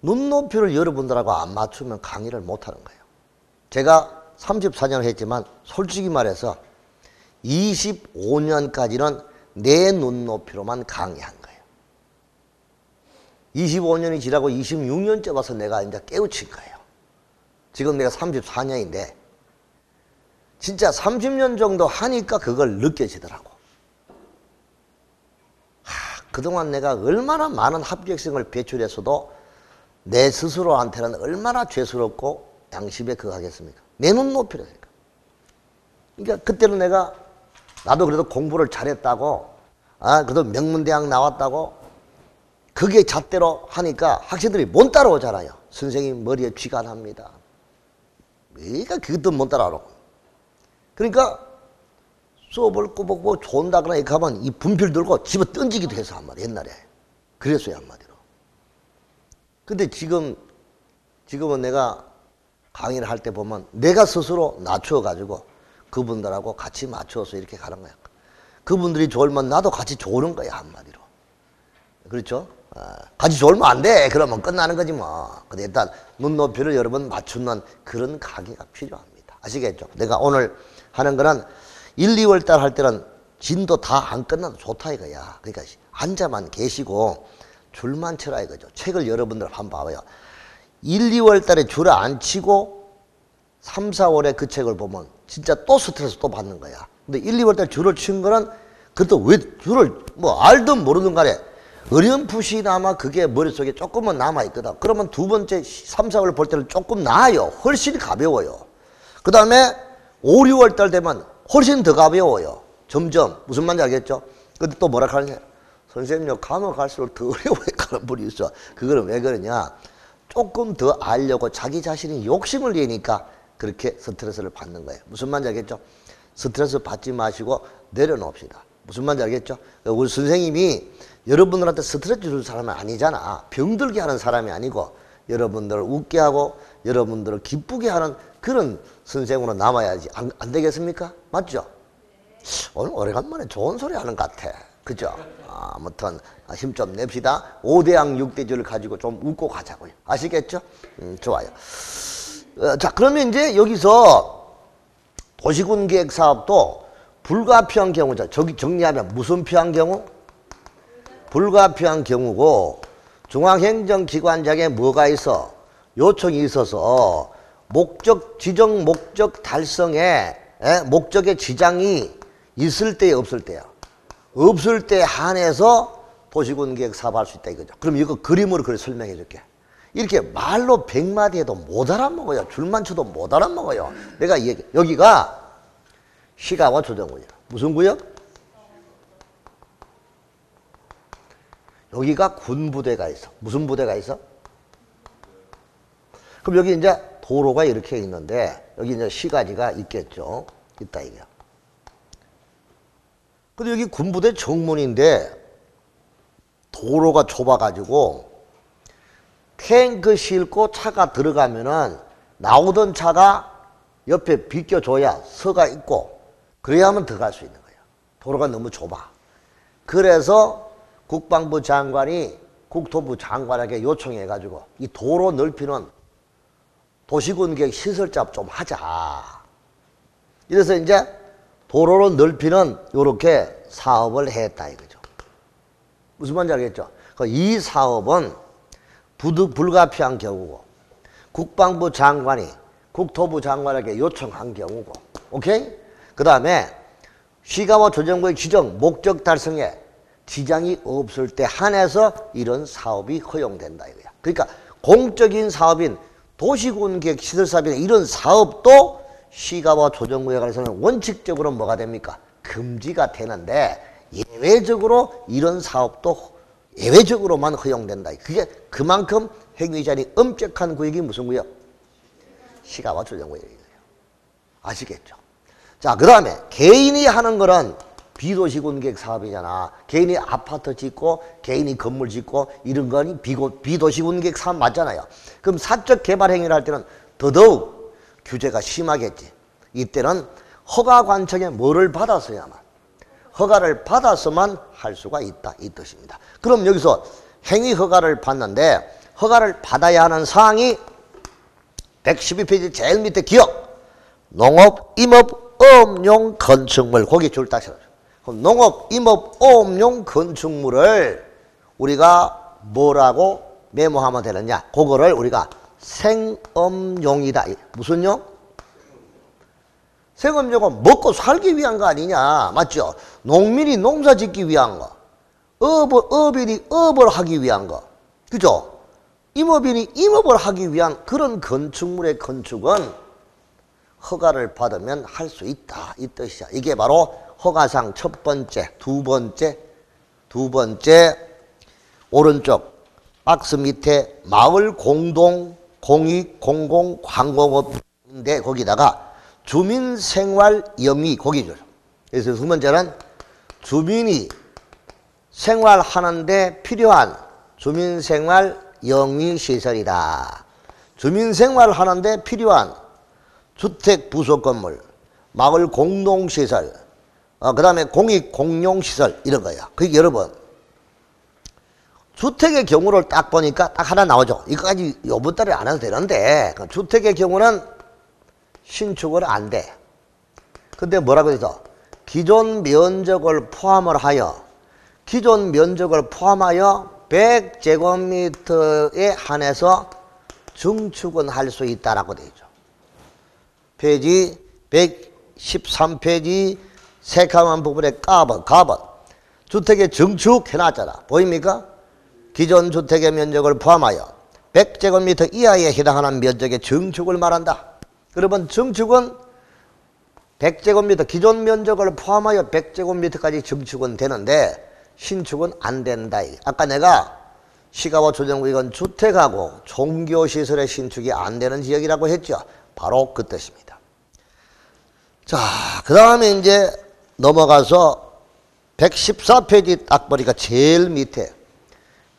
눈높이를 여러분들하고 안 맞추면 강의를 못하는 거예요. 제가 34년을 했지만 솔직히 말해서 25년까지는 내 눈높이로만 강의한 거예요. 25년이 지나고 26년째 와서 내가 이제 깨우친 거예요. 지금 내가 34년인데 진짜 30년 정도 하니까 그걸 느껴지더라고. 그동안 내가 얼마나 많은 합격생을 배출했어도 내 스스로한테는 얼마나 죄스럽고 양심에 거하겠습니까? 내 눈높이라니까. 그러니까 그때는 내가 나도 그래도 공부를 잘했다고, 그래도 명문대학 나왔다고, 그게 잣대로 하니까 학생들이 못 따라오잖아요. 선생님 머리에 쥐가 납니다. 그러니까 그것도 못 따라오고. 그러니까 수업을 꼬박꼬박 좋은다거나 이렇게 하면 이 분필 들고 집어 던지기도 해서 한 말이야, 옛날에. 그랬어요, 한마디로. 근데 지금은 내가 강의를 할 때 보면 내가 스스로 낮춰가지고 그분들하고 같이 맞춰서 이렇게 가는 거야. 그분들이 좋으면 나도 같이 좋은 거야, 한마디로. 그렇죠? 같이 좋으면 안 돼. 그러면 끝나는 거지 뭐. 근데 일단 눈높이를 여러 번 맞추는 그런 강의가 필요합니다. 아시겠죠? 내가 오늘 하는 거는 1, 2월 달 할 때는 진도 다 안 끝나도 좋다 이거야. 그러니까 앉아만 계시고 줄만 쳐라 이거죠. 책을 여러분들 한번 봐봐요. 1, 2월 달에 줄을 안 치고 3, 4월에 그 책을 보면 진짜 또 스트레스 또 받는 거야. 근데 1, 2월 달에 줄을 친 거는 그래도 왜 줄을 뭐 알든 모르든 간에 어렴풋이나마 그게 머릿속에 조금은 남아있거든. 그러면 두 번째 3, 4월 볼 때는 조금 나아요. 훨씬 가벼워요. 그 다음에 5, 6월 달 되면 훨씬 더 가벼워요. 점점. 무슨 말인지 알겠죠? 근데 또 뭐라 하느냐. 선생님요, 가면 갈수록 더 어려워요. 그런 분이 있어. 그거는 왜 그러냐. 조금 더 알려고 자기 자신이 욕심을 내니까 그렇게 스트레스를 받는 거예요. 무슨 말인지 알겠죠? 스트레스 받지 마시고 내려놓읍시다. 무슨 말인지 알겠죠? 우리 선생님이 여러분들한테 스트레스 줄 사람은 아니잖아. 병들게 하는 사람이 아니고 여러분들을 웃게 하고 여러분들을 기쁘게 하는 그런 선생으로 남아야지. 안 되겠습니까? 맞죠? 오늘 오래간만에 좋은 소리 하는 것 같아. 그죠? 아무튼 힘 좀 냅시다. 5대양 6대주를 가지고 좀 웃고 가자고요. 아시겠죠? 좋아요. 자, 그러면 이제 여기서 도시군계획 사업도 불가피한 경우죠. 저기 정리하면 무슨 피한 경우? 불가피한 경우고 중앙행정기관장에 뭐가 있어? 요청이 있어서 지정 목적 달성에 목적의 지장이 있을 때에 없을 때야. 없을 때 한해서 도시군계획 사업할 수 있다 이거죠. 그럼 이거 그림으로 그래 설명해 줄게. 이렇게 말로 100마디 해도 못 알아먹어요. 줄만 쳐도 못 알아먹어요. 내가 여기가 시가와 조정구역. 무슨 구역? 여기가 군부대가 있어. 무슨 부대가 있어? 그럼 여기 이제 도로가 이렇게 있는데 여기 이제 시가지가 있겠죠. 있다 이게. 근데 여기 군부대 정문인데 도로가 좁아가지고 탱크 싣고 차가 들어가면은 나오던 차가 옆에 비껴줘야 서가 있고 그래야만 들어갈 수 있는 거예요. 도로가 너무 좁아. 그래서 국방부 장관이 국토부 장관에게 요청해가지고 이 도로 넓이는 도시군계획 시설잡 좀 하자. 이래서 이제 도로로 넓이는 이렇게 사업을 했다 이거죠. 무슨 말인지 알겠죠? 이 사업은 불가피한 경우고 국방부 장관이 국토부 장관에게 요청한 경우고, 오케이? 그 다음에 시가와 조정구의 지정 목적 달성에 지장이 없을 때 한해서 이런 사업이 허용된다 이거야. 그러니까 공적인 사업인 도시군계획 시설사업이나 이런 사업도 시가와 조정구에 관해서는 원칙적으로 뭐가 됩니까? 금지가 되는데 예외적으로 이런 사업도 예외적으로만 허용된다. 그게 그만큼 행위자리 엄격한 구역이 무슨 구역? 시가와 조정구역이에요. 아시겠죠? 자, 그 다음에 개인이 하는 거는 비도시군계획 사업이잖아. 개인이 아파트 짓고 개인이 건물 짓고 이런 거는 비도시군계획 사업 맞잖아요. 그럼 사적 개발 행위를 할 때는 더더욱 규제가 심하겠지. 이때는 허가관청에 뭐를 받았어야만, 허가를 받아서만 할 수가 있다 이 뜻입니다. 그럼 여기서 행위 허가를 받는데 허가를 받아야 하는 사항이 112페이지 제일 밑에 기억. 농업, 임업, 어업용 건축물. 거기 줄 딱 세워줘. 그럼 농업, 임업, 어업용 건축물을 우리가 뭐라고 메모하면 되느냐? 그거를 우리가 생업용이다. 무슨 용? 생업용은 먹고 살기 위한 거 아니냐? 맞죠? 농민이 농사 짓기 위한 거. 업인이 업을 하기 위한 거. 그죠? 임업인이 임업을 하기 위한 그런 건축물의 건축은 허가를 받으면 할 수 있다. 이 뜻이야. 이게 바로 허가상 첫 번째, 두 번째 오른쪽 박스 밑에 마을 공동, 공익, 공공, 관공업인데 거기다가 주민생활 영위 거기죠. 그래서 두 번째는 주민이 생활하는데 필요한 주민생활 영위시설이다. 주민생활하는데 필요한 주택 부속 건물, 마을 공동시설, 그 다음에 공익 공용시설 이런 거야. 그게 여러분 주택의 경우를 딱 보니까 딱 하나 나오죠. 이거까지 요번 달에 안 해도 되는데 주택의 경우는 신축을 안 돼. 근데 뭐라고 해서 기존 면적을 포함하여 100제곱미터에 한해서 증축은 할 수 있다라고 되어 있죠. 페이지 113페이지 새카만 부분에 가번 주택의 증축 해놨잖아. 보입니까? 기존 주택의 면적을 포함하여 100제곱미터 이하에 해당하는 면적의 증축을 말한다. 그러면 증축은 100제곱미터 기존 면적을 포함하여 100제곱미터까지 증축은 되는데 신축은 안 된다. 아까 내가 시가와 조정구역은 주택하고 종교시설의 신축이 안 되는 지역이라고 했죠. 바로 그 뜻입니다. 자, 그 다음에 이제 넘어가서 114페이지 딱 보니까 제일 밑에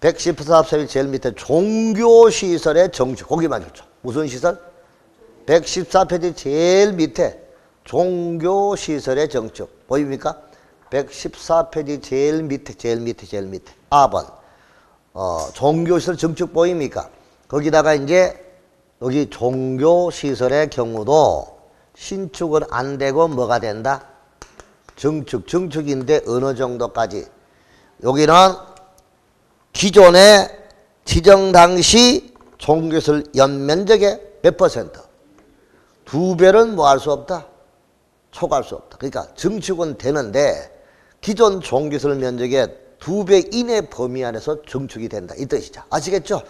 114페이지 제일 밑에 종교시설의 정축 거기만 좋죠. 무슨 시설? 114페이지 제일 밑에 종교시설의 정축 보입니까? 114페이지 제일 밑에 4번 종교시설 정축 보입니까? 거기다가 이제 여기 종교시설의 경우도 신축은 안 되고 뭐가 된다? 증축인데 어느 정도까지? 여기는 기존의 지정 당시 종교시설 연면적의 몇 퍼센트? 2배는 뭐 할 수 없다? 초과할 수 없다. 그러니까 증축은 되는데 기존 종교시설 면적의 2배 이내 범위 안에서 증축이 된다. 이 뜻이죠. 아시겠죠?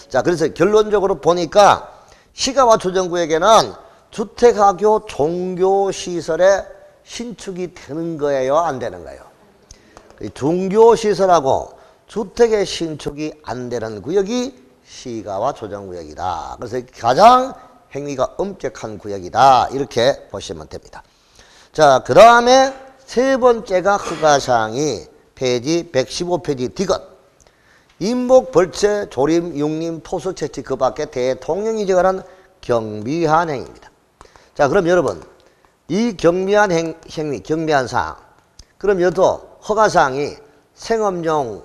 자, 그래서 결론적으로 보니까 시가와 조정구역에는 주택하고 종교시설의 신축이 되는 거예요? 안 되는 거예요? 종교시설하고 주택의 신축이 안 되는 구역이 시가와 조정구역이다. 그래서 가장 행위가 엄격한 구역이다. 이렇게 보시면 됩니다. 자, 그 다음에 세 번째가 허가사항이 페이지 115페이지 디귿 임목, 벌채, 조림, 육림, 토수 채취 그 밖에 대통령이 정하는 경비한 행위입니다. 자, 그럼 여러분 이 경비한 행위, 경비한 사항 그럼 여도 허가사항이 생업용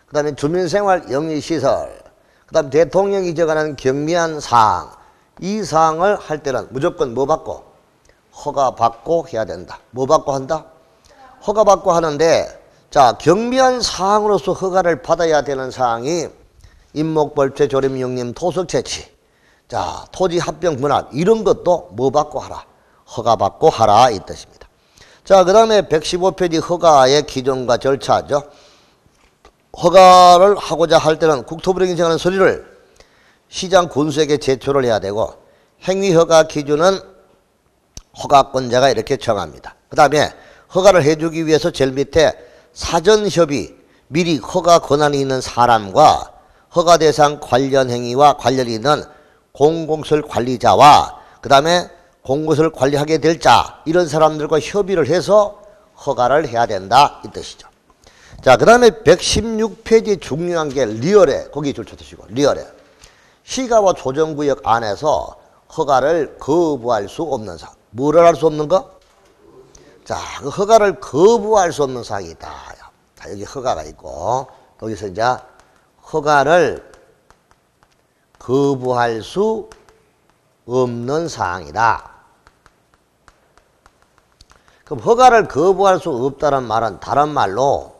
그 다음에 주민생활 영리시설 그 다음에 대통령이 정하는 경비한 사항 이 사항을 할 때는 무조건 뭐 받고? 허가 받고 해야 된다. 뭐 받고 한다? 허가 받고 하는데 자 경비한 사항으로서 허가를 받아야 되는 사항이 임목, 벌채, 조림, 육림, 토속 채취 자 토지 합병 분할 이런 것도 뭐 받고 하라? 허가 받고 하라 이 뜻입니다. 자 그 다음에 115페이지 허가의 기준과 절차죠. 허가를 하고자 할 때는 국토부령이 정하는 서류를 시장 군수에게 제출을 해야 되고 행위허가 기준은 허가권자가 이렇게 정합니다. 그 다음에 허가를 해주기 위해서 제일 밑에 사전협의 미리 허가 권한이 있는 사람과 허가 대상 관련 행위와 관련이 있는 공공시설 관리자와 그 다음에 공공시설 관리하게 될 자 이런 사람들과 협의를 해서 허가를 해야 된다 이 뜻이죠. 자, 그 다음에 116페이지 중요한 게 리얼에 거기 줄 쳐두시고 리얼에 시가와 조정구역 안에서 허가를 거부할 수 없는 사항. 뭐를 할 수 없는 거? 자, 그 허가를 거부할 수 없는 사항이 있다. 자, 여기 허가가 있고 여기서 이제 허가를 거부할 수 없는 사항이다. 그럼 허가를 거부할 수 없다는 말은 다른 말로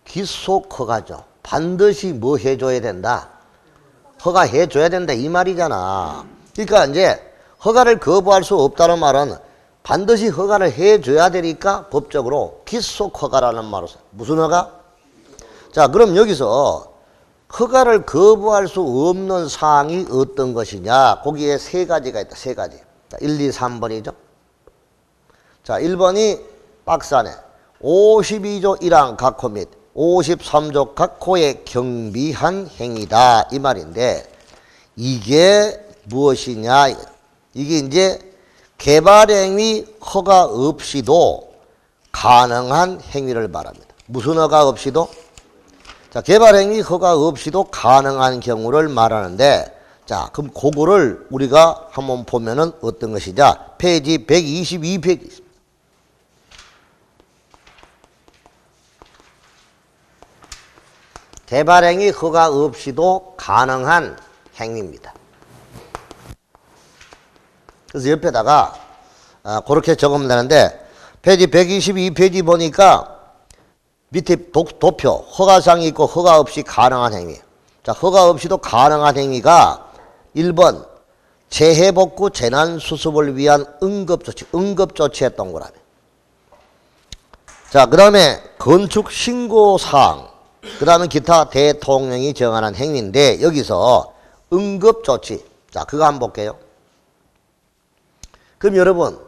귀속 허가죠. 반드시 뭐 해줘야 된다? 허가해줘야 된다 이 말이잖아. 그러니까 이제 허가를 거부할 수 없다는 말은 반드시 허가를 해줘야 되니까 법적으로 귀속 허가라는 말로 써요. 무슨 허가? 자, 그럼 여기서 허가를 거부할 수 없는 사항이 어떤 것이냐? 거기에 세 가지가 있다. 세 가지. 자, 1, 2, 3번이죠. 자, 1번이 박스 안에 52조 1항 각호 및 53조 각호에 경비한 행위다. 이 말인데 이게 무엇이냐? 이게 이제 개발행위 허가 없이도 가능한 행위를 말합니다. 무슨 허가 없이도? 자, 개발행위 허가 없이도 가능한 경우를 말하는데, 자, 그럼 그거를 우리가 한번 보면은 어떤 것이냐? 페이지 122페이지 있습니다. 개발행위 허가 없이도 가능한 행위입니다. 그래서 옆에다가 그렇게 적으면 되는데, 페이지 122페이지 보니까 밑에 도표, 허가사항이 있고 허가 없이 가능한 행위. 자, 허가 없이도 가능한 행위가 1번 재해복구 재난수습을 위한 응급조치, 응급조치에 동그라미. 자, 그 다음에 건축신고사항, 그 다음에 기타 대통령이 정하는 행위인데 여기서 응급조치. 자, 그거 한번 볼게요. 그럼 여러분,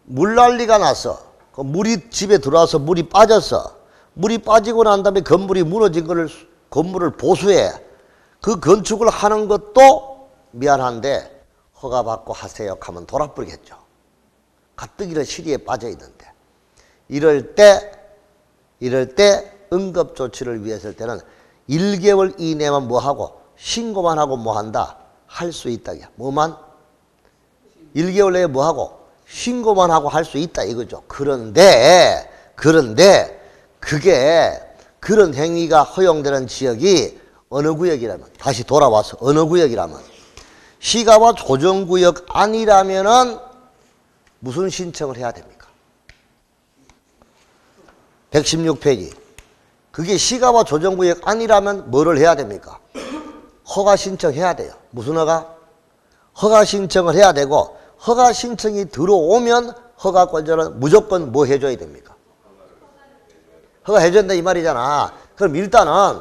물난리가 났어. 물이 집에 들어와서 물이 빠졌어. 물이 빠지고 난 다음에 건물이 무너진 거를, 건물을 보수해. 그 건축을 하는 것도 미안한데 허가받고 하세요 하면 돌아버리겠죠. 가뜩이나 시리에 빠져 있는데. 이럴 때 응급조치를 위해서 때는 1개월 이내만 뭐 하고 신고만 하고 뭐 한다? 할 수 있다. 뭐만? 1개월 내에 뭐 하고 신고만 하고 할 수 있다 이거죠. 그런데 그게 그런 행위가 허용되는 지역이 어느 구역이라면, 다시 돌아와서 어느 구역이라면, 시가와 조정구역 아니라면은 무슨 신청을 해야 됩니까? 116페이지. 그게 시가와 조정구역 아니라면 뭐를 해야 됩니까? 허가 신청해야 돼요. 무슨 허가? 허가 신청을 해야 되고, 허가 신청이 들어오면 허가권자는 무조건 뭐 해줘야 됩니까? 허가 해줘야 된다 이 말이잖아. 그럼 일단은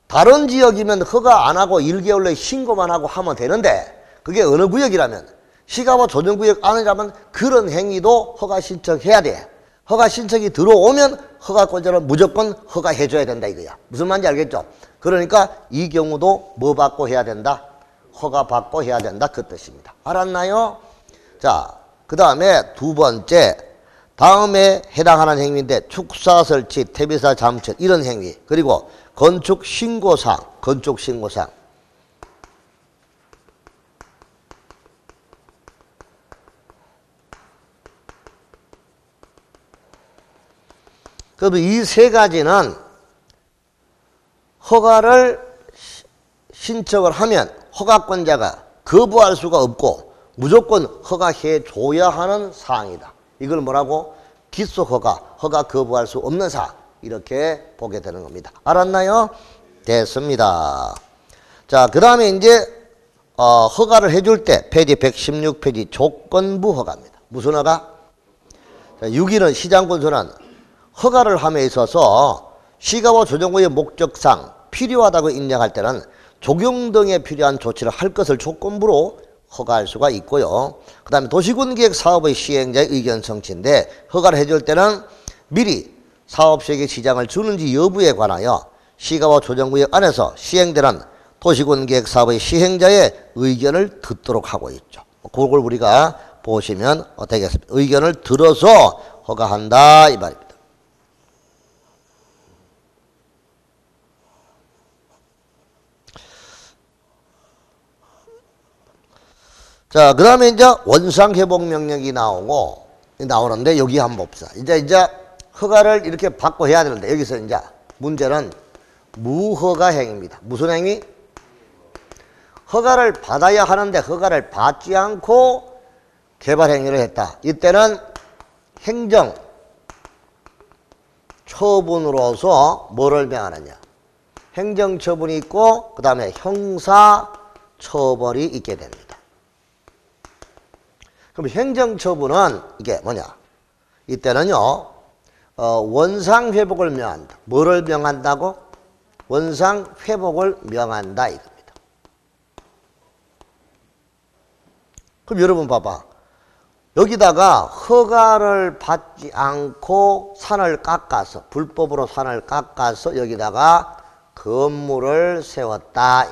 다른 지역이면 허가 안 하고 1개월 내에 신고만 하고 하면 되는데 그게 어느 구역이라면, 시가와 조정구역 아니라면 그런 행위도 허가 신청해야 돼. 허가 신청이 들어오면 허가권자는 무조건 허가해줘야 된다 이거야. 무슨 말인지 알겠죠? 그러니까 이 경우도 뭐 받고 해야 된다? 허가 받고 해야 된다 그 뜻입니다. 알았나요? 자, 그 다음에 두 번째, 다음에 해당하는 행위인데 축사 설치, 퇴비사 잠철 이런 행위, 그리고 건축신고상, 건축신고상. 그럼 이 세 가지는 허가를 신청을 하면 허가권자가 거부할 수가 없고 무조건 허가해 줘야 하는 사항이다. 이걸 뭐라고? 기소허가, 허가 거부할 수 없는 사항. 이렇게 보게 되는 겁니다. 알았나요? 됐습니다. 자, 그 다음에 이제 허가를 해줄 때 페이지 116페이지 조건부 허가입니다. 무슨 허가? 6위는 시장군수는 허가를 함에 있어서 시가와 조정구의 목적상 필요하다고 인정할 때는 조경 등에 필요한 조치를 할 것을 조건부로 허가할 수가 있고요. 그 다음에 도시군기획 사업의 시행자의 의견 성취인데 허가를 해줄 때는 미리 사업시에게 지장을 주는지 여부에 관하여 시가와 조정구역 안에서 시행되는 도시군기획 사업의 시행자의 의견을 듣도록 하고 있죠. 그걸 우리가 보시면 되겠습니다. 의견을 들어서 허가한다 이 말입니다. 자, 그 다음에 이제 원상회복 명령이 나오는데 여기 한번 봅시다. 이제 허가를 이렇게 받고 해야 되는데 여기서 이제 문제는 무허가 행위입니다. 무슨 행위? 허가를 받아야 하는데 허가를 받지 않고 개발 행위를 했다. 이때는 행정 처분으로서 뭐를 명하느냐? 행정 처분이 있고 그 다음에 형사 처벌이 있게 됩니다. 그럼 행정처분은 이게 뭐냐? 이때는요, 원상회복을 명한다. 뭐를 명한다고? 원상 회복을 명한다 이겁니다. 그럼 여러분 봐봐. 여기다가 허가를 받지 않고 산을 깎아서 불법으로 산을 깎아서 여기다가 건물을 세웠다.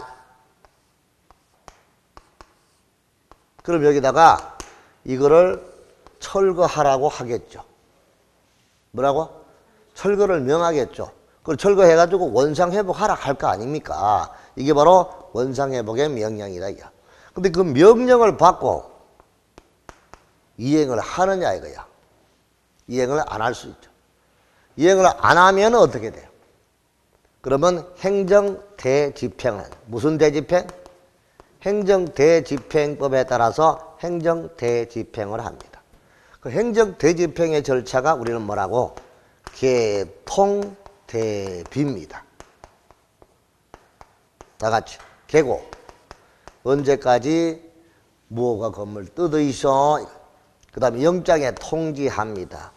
그럼 여기다가 이거를 철거하라고 하겠죠. 뭐라고? 철거를 명하겠죠. 그걸 철거해가지고 원상회복하라 할 거 아닙니까? 이게 바로 원상회복의 명령이다. 근데 그 명령을 받고 이행을 하느냐 이거야. 이행을 안 할 수 있죠. 이행을 안 하면 어떻게 돼요? 그러면 행정대집행은 무슨 대집행? 행정대집행법에 따라서 행정대집행을 합니다. 그 행정대집행의 절차가 우리는 뭐라고? 개통대비입니다. 다 같이 개고 언제까지 무허가 건물 뜯어 있어. 그 다음에 영장에 통지합니다.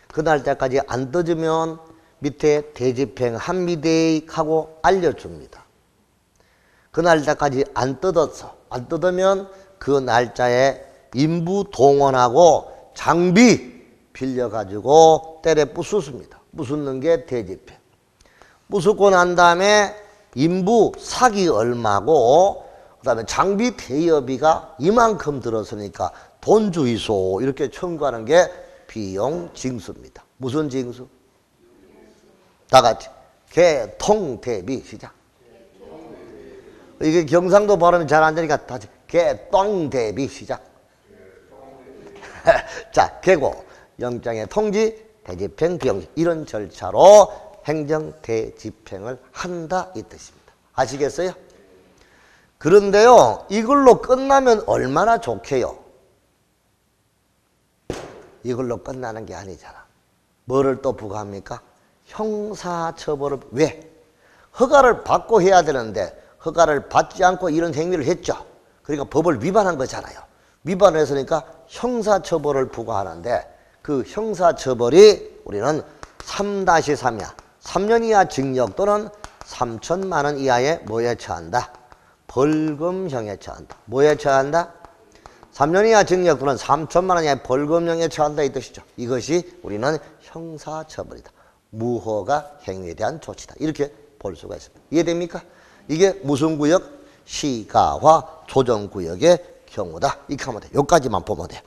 그날 때까지 안 뜯으면 밑에 대집행합니다 하고 알려줍니다. 그날 때까지 안 뜯으면 그 날짜에 인부 동원하고 장비 빌려가지고 때려 부수습니다. 부수는 게 대집행. 부수고 난 다음에 인부 사기 얼마고 그 다음에 장비 대여비가 이만큼 들었으니까 돈 주이소 이렇게 청구하는 게 비용 징수입니다. 무슨 징수? 다 같이 개통대비 시작. 이게 경상도 발음이 잘 안 되니까 다시 개똥대비 시작. 자, 개고, 영장의 통지, 대집행, 비용 이런 절차로 행정대집행을 한다 이 뜻입니다. 아시겠어요? 그런데요, 이걸로 끝나면 얼마나 좋게요? 이걸로 끝나는 게 아니잖아. 뭐를 또 부과합니까? 형사처벌을. 왜? 허가를 받고 해야 되는데 허가를 받지 않고 이런 행위를 했죠. 그러니까 법을 위반한 거잖아요. 위반을 했으니까 형사처벌을 부과하는데 그 형사처벌이 우리는 3-3이야. 3년 이하 징역 또는 3천만 원 이하의 뭐에 처한다? 벌금형에 처한다. 뭐에 처한다? 3년 이하 징역 또는 3천만 원 이하의 벌금형에 처한다 이 뜻이죠. 이것이 우리는 형사처벌이다. 무허가 행위에 대한 조치다. 이렇게 볼 수가 있습니다. 이해됩니까? 이게 무슨 구역? 시가화 조정구역의 경우다. 이렇게 하면 돼. 여기까지만 보면 돼.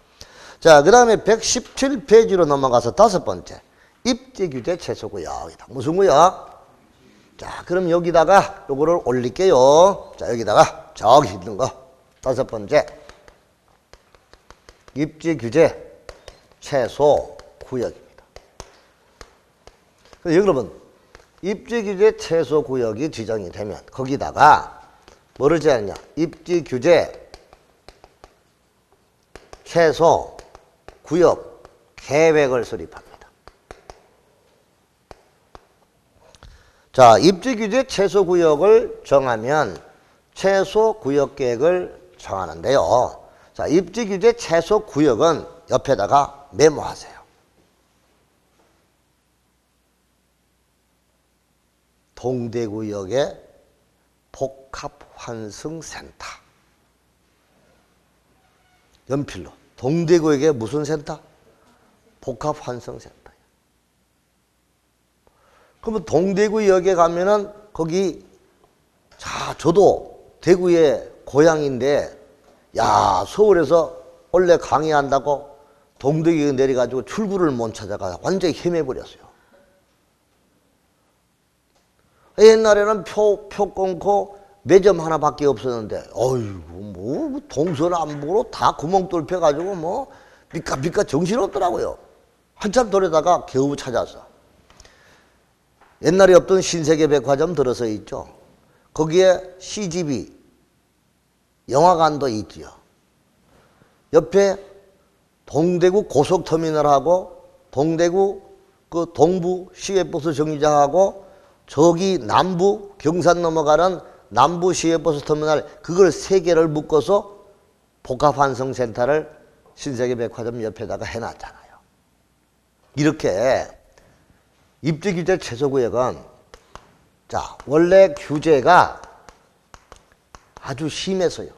자, 그 다음에 117페이지로 넘어가서 5번째. 입지규제 최소구역이다. 무슨 구역? 자, 그럼 여기다가 요거를 올릴게요. 자, 여기다가 저기 있는 거. 5번째. 입지규제 최소구역입니다. 여러분, 입지규제 최소구역이 지정이 되면 거기다가 뭐를 제하느냐? 입지규제 최소구역 계획을 수립합니다. 자, 입지규제 최소구역을 정하면 최소구역계획을 정하는데요. 자, 입지규제 최소구역은 옆에다가 메모하세요. 동대구역의 복합환승센터. 연필로. 동대구역의 무슨 센터? 복합환승센터. 그러면 동대구역에 가면은 거기, 자, 저도 대구의 고향인데, 야, 서울에서 원래 강의한다고 동대구에 내려가지고 출구를 못 찾아가 완전히 헤매버렸어요. 옛날에는 표 끊고 매점 하나밖에 없었는데, 어이구, 뭐, 동서남북으로 다 구멍 뚫혀가지고 뭐, 미까 정신없더라고요. 한참 돌아다가 겨우 찾았어. 옛날에 없던 신세계백화점 들어서 있죠. 거기에 CGV, 영화관도 있지요. 옆에 동대구 고속터미널하고 동대구 그 동부 시외버스 정류장하고 저기 남부 경산 넘어가는 남부 시외버스 터미널 그걸 세 개를 묶어서 복합환승센터를 신세계백화점 옆에다가 해놨잖아요. 이렇게 입지규제 최소구역은 자, 원래 규제가 아주 심해서요.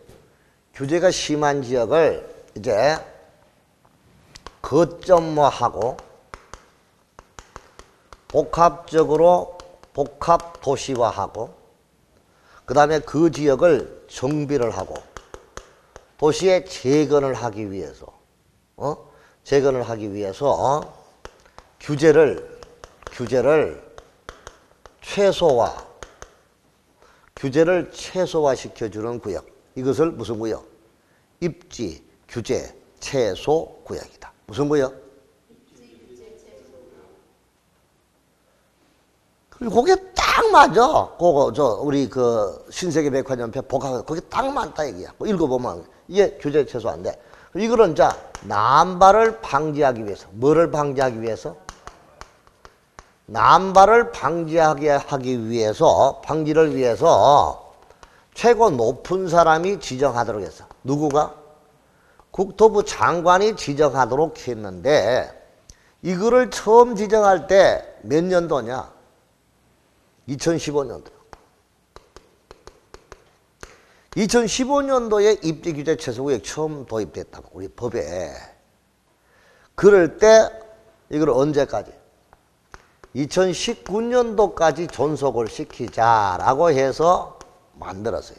규제가 심한 지역을 이제 거점화하고 복합적으로 복합 도시화하고 그 다음에 그 지역을 정비를 하고 도시에 재건을 하기 위해서 재건을 하기 위해서 규제를 최소화시켜주는 구역. 이것을 무슨 구역? 입지, 규제, 최소 구역이다. 무슨 구역? 그리고 그게 딱 맞아. 그거 우리 그 신세계 백화점표 복합 거기 딱 맞다 얘기야. 뭐 읽어보면 이게 규제 최소화인데 이거는 자 남발을 방지하기 위해서 뭐를 방지하기 위해서? 남발을 방지하기 위해서 방지를 위해서 최고 높은 사람이 지정하도록 했어. 누구가? 국토부 장관이 지정하도록 했는데 이거를 처음 지정할 때 몇 년도냐? 2015년도. 2015년도에 입지규제 최소구역 처음 도입됐다고 우리 법에. 그럴 때 이걸 언제까지? 2019년도까지 존속을 시키자라고 해서 만들었어요.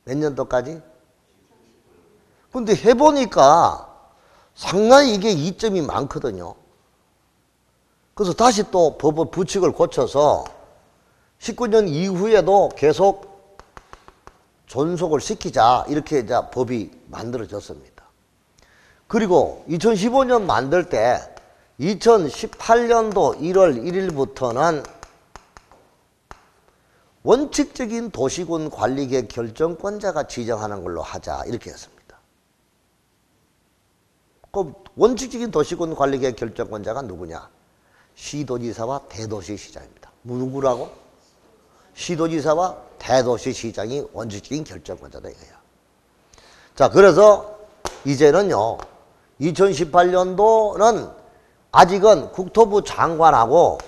몇 년도까지? 근데 해보니까 상당히 이게 이점이 많거든요. 그래서 다시 또 법 부칙을 고쳐서 19년 이후에도 계속 존속을 시키자 이렇게 이제 법이 만들어졌습니다. 그리고 2015년 만들 때 2018년도 1월 1일부터는 원칙적인 도시군 관리계획 결정권자가 지정하는 걸로 하자 이렇게 했습니다. 그 원칙적인 도시군 관리계획 결정권자가 누구냐? 시도지사와 대도시시장입니다. 누구라고? 시도지사와 대도시시장이 원칙적인 결정권자다 이거야. 자, 그래서 이제는요 2018년도는 아직은 국토부 장관하고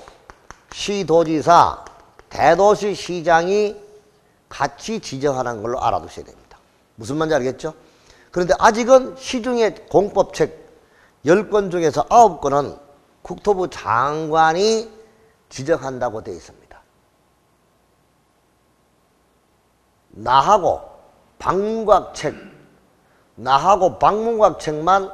시도지사, 대도시시장이 같이 지정하는 걸로 알아두셔야 됩니다. 무슨 말인지 알겠죠? 그런데 아직은 시중에 공법책 10권 중에서 9권은 국토부 장관이 지정한다고 되어 있습니다. 나하고 방문각책만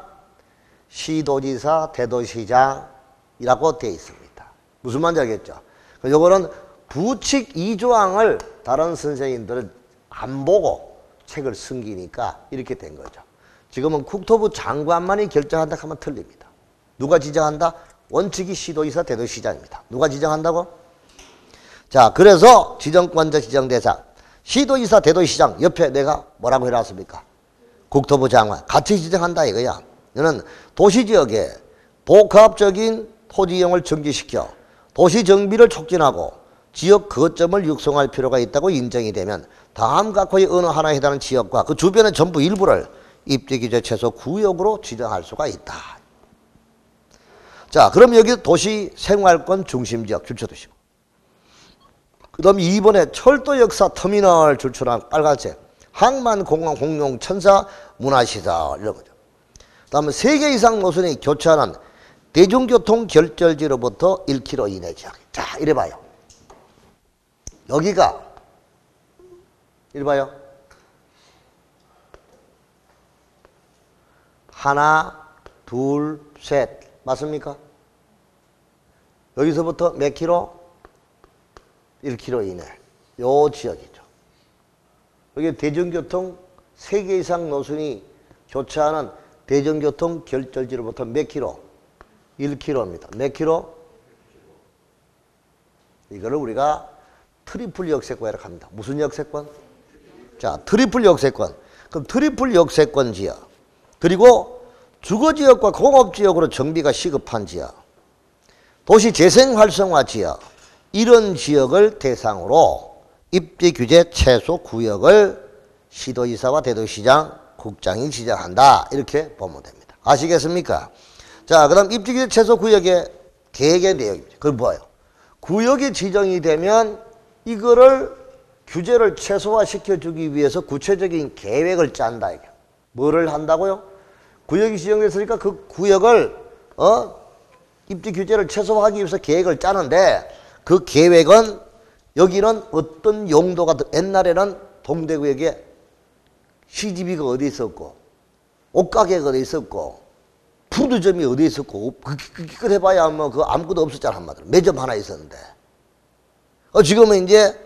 시도지사, 대도시장이라고 되어 있습니다. 무슨 말인지 알겠죠? 요거는 부칙 2조항을 다른 선생님들은 안 보고 책을 숨기니까 이렇게 된 거죠. 지금은 국토부 장관만이 결정한다 하면 틀립니다. 누가 지정한다? 원칙이 시도지사, 대도시장입니다. 누가 지정한다고? 자, 그래서 지정권자, 지정대상. 시도지사, 대도시장 옆에 내가 뭐라고 해놨습니까? 국토부 장관. 같이 지정한다 이거야. 너는 도시지역에 복합적인 토지이용을 정지시켜 도시정비를 촉진하고 지역 거점을 육성할 필요가 있다고 인정이 되면 다음 각호의 어느 하나에 해당하는 지역과 그 주변의 전부 일부를 입지규제 최소 구역으로 지정할 수가 있다. 자, 그럼 여기 도시 생활권 중심지역 줄쳐두시고 그 다음에 2번에 철도 역사 터미널 줄쳐놓은 빨간색 항만 공항 공용 천사 문화시설 이런 거죠. 그 다음에 3개 이상 노선이 교차하는 대중교통 결절지로부터 1km 이내 지역. 자, 이래봐요. 여기가 이래봐요. 하나, 둘, 셋. 맞습니까? 여기서부터 몇 킬로? 1km 이내. 요 지역이죠. 여기 대중교통 3개 이상 노선이 교차하는 대중교통 결절지로부터 몇 킬로? 1km입니다. 몇 킬로? 이거를 우리가 트리플 역세권이라고 합니다. 무슨 역세권? 자, 트리플 역세권. 그럼 트리플 역세권 지역. 그리고 주거지역과 공업지역으로 정비가 시급한 지역, 도시 재생활성화 지역, 이런 지역을 대상으로 입지규제 최소 구역을 시도지사와 대도시장, 국장이 지정한다. 이렇게 보면 됩니다. 아시겠습니까? 자, 그 다음 입지규제 최소 구역의 계획의 내용입니다. 그건 뭐예요? 구역이 지정이 되면 이거를 규제를 최소화시켜주기 위해서 구체적인 계획을 짠다. 이게. 뭐를 한다고요? 구역이 지정됐으니까 그 구역을 입지 규제를 최소화하기 위해서 계획을 짜는데 그 계획은 여기는 어떤 용도가 옛날에는 동대구역에 시집이가 어디 있었고 옷가게가 어디 있었고 푸드점이 어디 있었고 그걸 해봐야 뭐 그 아무것도 없었잖아. 한마디로 매점 하나 있었는데 지금은 이제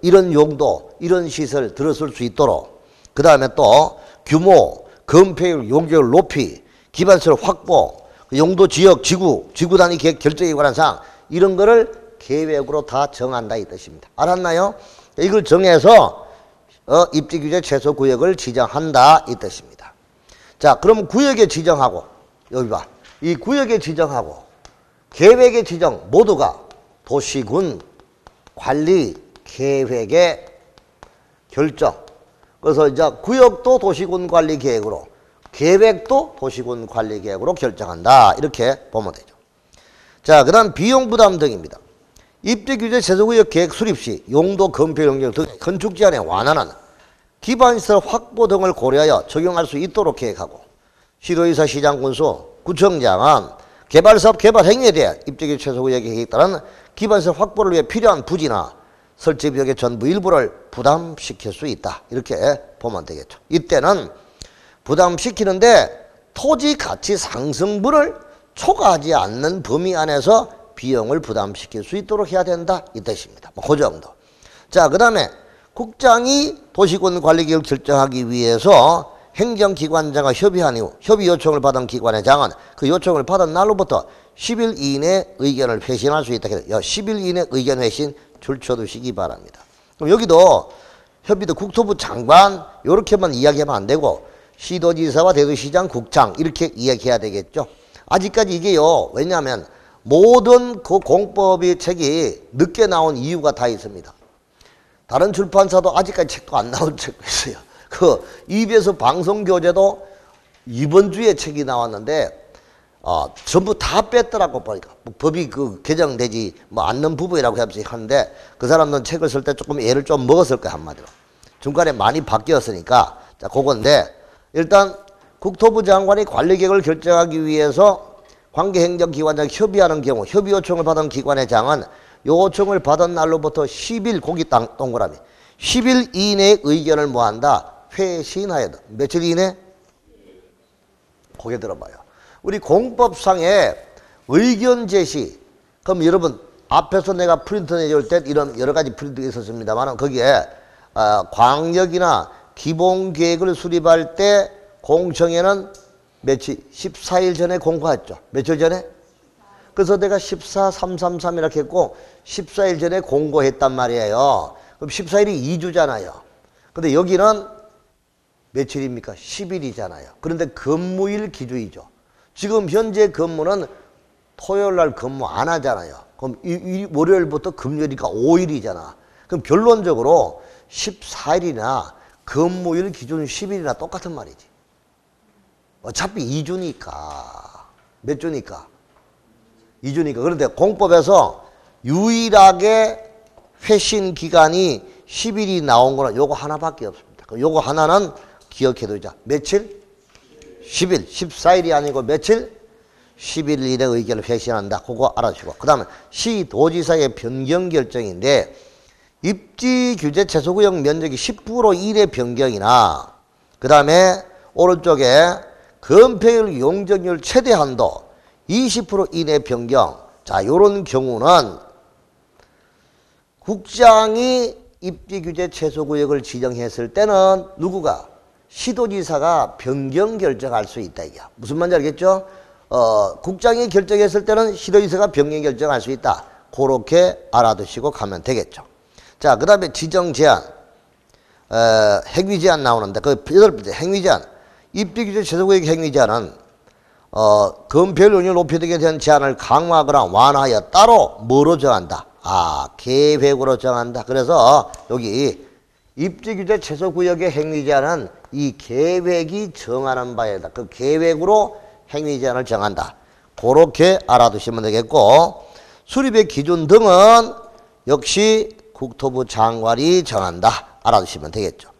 이런 용도 이런 시설 들어설 수 있도록 그 다음에 또 규모 건폐율 용적률 높이 기반시설 확보 용도 지역 지구 단위 계획 결정에 관한 사항 이런 거를 계획으로 다 정한다 이 뜻입니다. 알았나요? 이걸 정해서 입지 규제 최소 구역을 지정한다 이 뜻입니다. 자, 그럼 구역에 지정하고 여기 봐. 이 구역에 지정하고 계획의 지정 모두가 도시군 관리 계획의 결정. 그래서 이제 구역도 도시군 관리 계획으로 계획도 도시군 관리 계획으로 결정한다. 이렇게 보면 되죠. 자, 그 다음 비용 부담 등입니다. 입지 규제 최소구역 계획 수립 시 용도 건폐 용적 등 건축 제한에 완화는 기반시설 확보 등을 고려하여 적용할 수 있도록 계획하고 시도의사 시장군수 구청장은 개발사업 개발 행위에 대해 입지 규제 최소구역 계획에 따른 기반시설 확보를 위해 필요한 부지나 설치 비용의 전부 일부를 부담시킬 수 있다. 이렇게 보면 되겠죠. 이때는 부담시키는데 토지 가치 상승분을 초과하지 않는 범위 안에서 비용을 부담시킬 수 있도록 해야 된다. 이 뜻입니다. 그 정도. 자, 그 다음에 국장이 도시군 관리계획을 결정하기 위해서 행정기관장과 협의한 이후 협의 요청을 받은 기관의 장은 그 요청을 받은 날로부터 10일 이내 의견을 회신할 수 있다. 10일 이내 의견 회신 줄쳐두시기 바랍니다. 그럼 여기도 협의도 국토부 장관 이렇게만 이야기하면 안 되고 시도지사와 대도시장 국장 이렇게 이야기해야 되겠죠. 아직까지 이게요. 왜냐하면 모든 그 공법의 책이 늦게 나온 이유가 다 있습니다. 다른 출판사도 아직까지 책도 안 나온 책도 있어요. 그 EBS 방송교재도 이번 주에 책이 나왔는데 전부 다 뺐더라고 보니까 법이 그 개정되지 않는 부분이라고 하는데 그 사람들은 책을 쓸 때 조금 애를 좀 먹었을 거야 한마디로. 중간에 많이 바뀌었으니까 자 그건데 일단 국토부 장관이 관리계획을 결정하기 위해서 관계행정기관장 협의하는 경우 협의 요청을 받은 기관의 장은 요청을 받은 날로부터 10일 고기 동그라미 10일 이내에 의견을 뭐한다? 회신하여야 돼. 며칠 이내? 고개 들어봐요. 우리 공법상에 의견 제시 그럼 여러분 앞에서 내가 프린트 내줄 때 이런 여러 가지 프린트가 있었습니다만 거기에 광역이나 기본계획을 수립할 때 공청회는 며칠? 14일 전에 공고했죠. 며칠 전에? 그래서 내가 14, 333 이렇게 했고 14일 전에 공고했단 말이에요. 그럼 14일이 2주잖아요. 근데 여기는 며칠입니까? 10일이잖아요. 그런데 근무일 기준이죠. 지금 현재 근무는 토요일 날 근무 안 하잖아요. 그럼 월요일부터 금요일이니까 5일이잖아. 그럼 결론적으로 14일이나 근무일 기준 10일이나 똑같은 말이지. 어차피 2주니까. 몇 주니까? 2주니까. 그런데 공법에서 유일하게 회신 기간이 10일이 나온 거는 요거 하나밖에 없습니다. 요거 하나는 기억해 두자. 며칠? 10일. 14일이 아니고 며칠? 10일 이내 의견을 회신한다. 그거 알아주시고. 그 다음에 시도지사의 변경 결정인데 입지 규제 최소구역 면적이 10% 이내 변경이나 그 다음에 오른쪽에 건폐율 용적률 최대 한도 20% 이내 변경. 자, 요런 경우는 국장이 입지 규제 최소구역을 지정했을 때는 누구가? 시도지사가 변경 결정할 수 있다. 이게 무슨 말인지 알겠죠? 국장이 결정했을 때는 시도지사가 변경 결정할 수 있다. 그렇게 알아두시고 가면 되겠죠. 자, 그 다음에 지정 제한, 행위 제한 나오는데 그 여덟 번째 행위 제한. 입지 규제 최소구역 행위 제한은 건폐율 용적률 높이 등에 대한 제한을 강화하거나 완화하여 따로 뭐로 정한다? 계획으로 정한다. 그래서 여기 입지 규제 최소구역의 행위 제한은 이 계획이 정하는 바에다. 그 계획으로 행위 제한을 정한다. 그렇게 알아두시면 되겠고 수립의 기준 등은 역시 국토부 장관이 정한다. 알아두시면 되겠죠.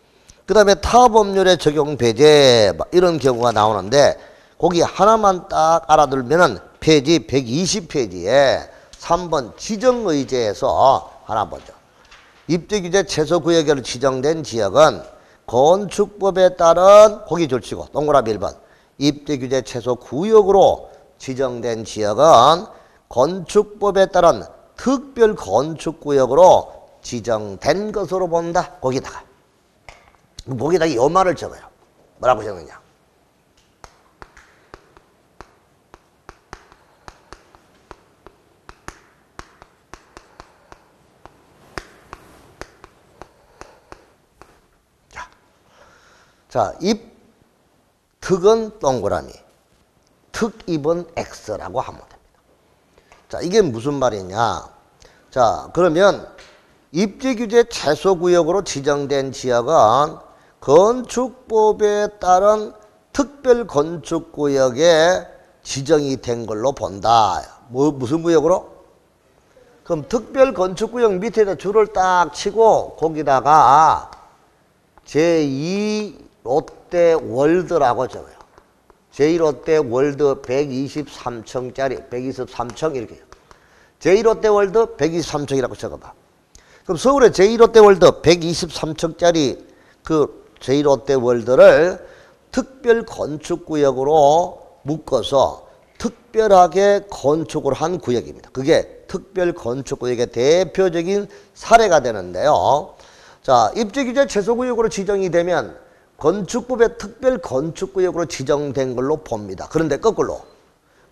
그 다음에 타법률의 적용 배제 이런 경우가 나오는데 거기 하나만 딱 알아두면은 페이지 120페이지에 3번 지정의제에서 하나 보죠. 입지규제 최소구역으로 지정된 지역은 건축법에 따른 거기 줄치고 동그라미 1번 입지규제 최소구역으로 지정된 지역은 건축법에 따른 특별 건축구역으로 지정된 것으로 본다. 거기다가 이 말을 적어요. 뭐라고 적느냐. 자, 특은 동그라미, 특입은 X라고 하면 됩니다. 자, 이게 무슨 말이냐. 자, 그러면 입지규제 최소구역으로 지정된 지역은 건축법에 따른 특별건축구역에 지정이 된 걸로 본다. 무슨 구역으로? 그럼 특별건축구역 밑에다 줄을 딱 치고 거기다가 제2 롯데월드라고 적어요. 제2롯데월드 123층짜리 123층 이렇게 해요. 제2롯데월드 123층이라고 적어봐. 그럼 서울의 제2롯데월드 123층짜리 그 제2롯데월드를 특별건축구역으로 묶어서 특별하게 건축을 한 구역입니다. 그게 특별건축구역의 대표적인 사례가 되는데요. 자, 입지규제 최소구역으로 지정이 되면 건축법의 특별건축구역으로 지정된 걸로 봅니다. 그런데 거꾸로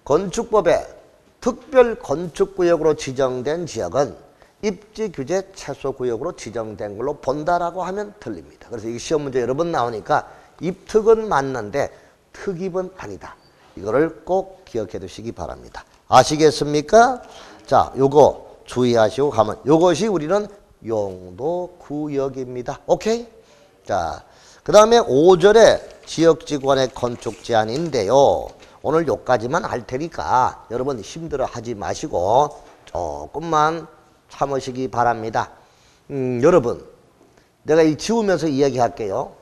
건축법의 특별건축구역으로 지정된 지역은 입지규제 최소구역으로 지정된 걸로 본다라고 하면 틀립니다. 그래서 이 시험 문제 여러 번 나오니까 입특은 맞는데 특입은 아니다. 이거를 꼭 기억해 두시기 바랍니다. 아시겠습니까? 자, 요거 주의하시고 가면 요것이 우리는 용도구역입니다. 오케이? 자, 그 다음에 5절에 지역지구간의 건축 제한인데요. 오늘 요까지만 할 테니까 여러분 힘들어 하지 마시고 조금만 참으시기 바랍니다. 여러분, 내가 이 지우면서 이야기할게요.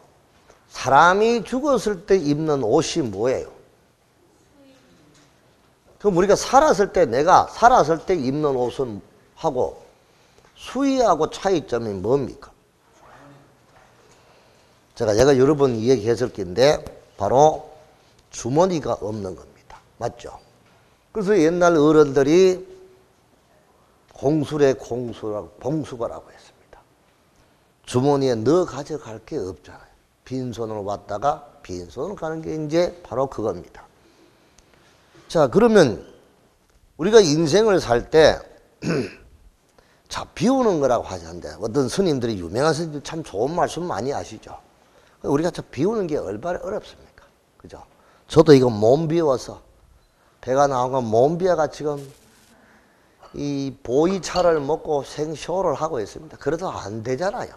사람이 죽었을 때 입는 옷이 뭐예요? 그럼 우리가 살았을 때 내가 살았을 때 입는 옷은 하고 수의하고 차이점이 뭡니까? 제가 여러 번 이야기했을 텐데 바로 주머니가 없는 겁니다. 맞죠? 그래서 옛날 어른들이 공술에 봉수거라고 했습니다. 주머니에 넣어 가져갈 게 없잖아요. 빈손으로 왔다가 빈손으로 가는 게 이제 바로 그겁니다. 자, 그러면 우리가 인생을 살 때 자, 비우는 거라고 하는데 어떤 스님들이 유명한 스님들 참 좋은 말씀 많이 하시죠. 우리가 참 비우는 게 얼마나 어렵습니까? 그죠? 저도 이거 몸 비워서 배가 나온 건 몸 비워가 지금 이 보이차를 먹고 생쇼를 하고 있습니다. 그래도 안 되잖아요.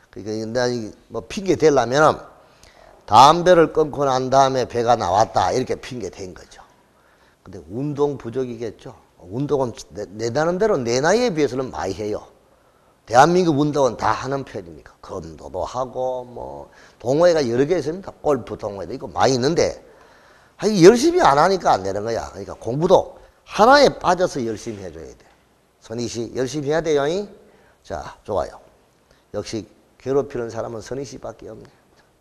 그러니까 뭐 핑계 대려면 담배를 끊고 난 다음에 배가 나왔다 이렇게 핑계 댄 거죠. 근데 운동 부족이겠죠. 운동은 내 나는 대로 내 나이에 비해서는 많이 해요. 대한민국 운동은 다 하는 편입니까? 검도도 하고 뭐 동호회가 여러 개 있습니다. 골프 동호회도 있고 많이 있는데 열심히 안 하니까 안 되는 거야. 그러니까 공부도 하나에 빠져서 열심히 해줘야 돼. 선희 씨 열심히 해야 돼요. 자, 좋아요. 역시 괴롭히는 사람은 선희 씨밖에 없네.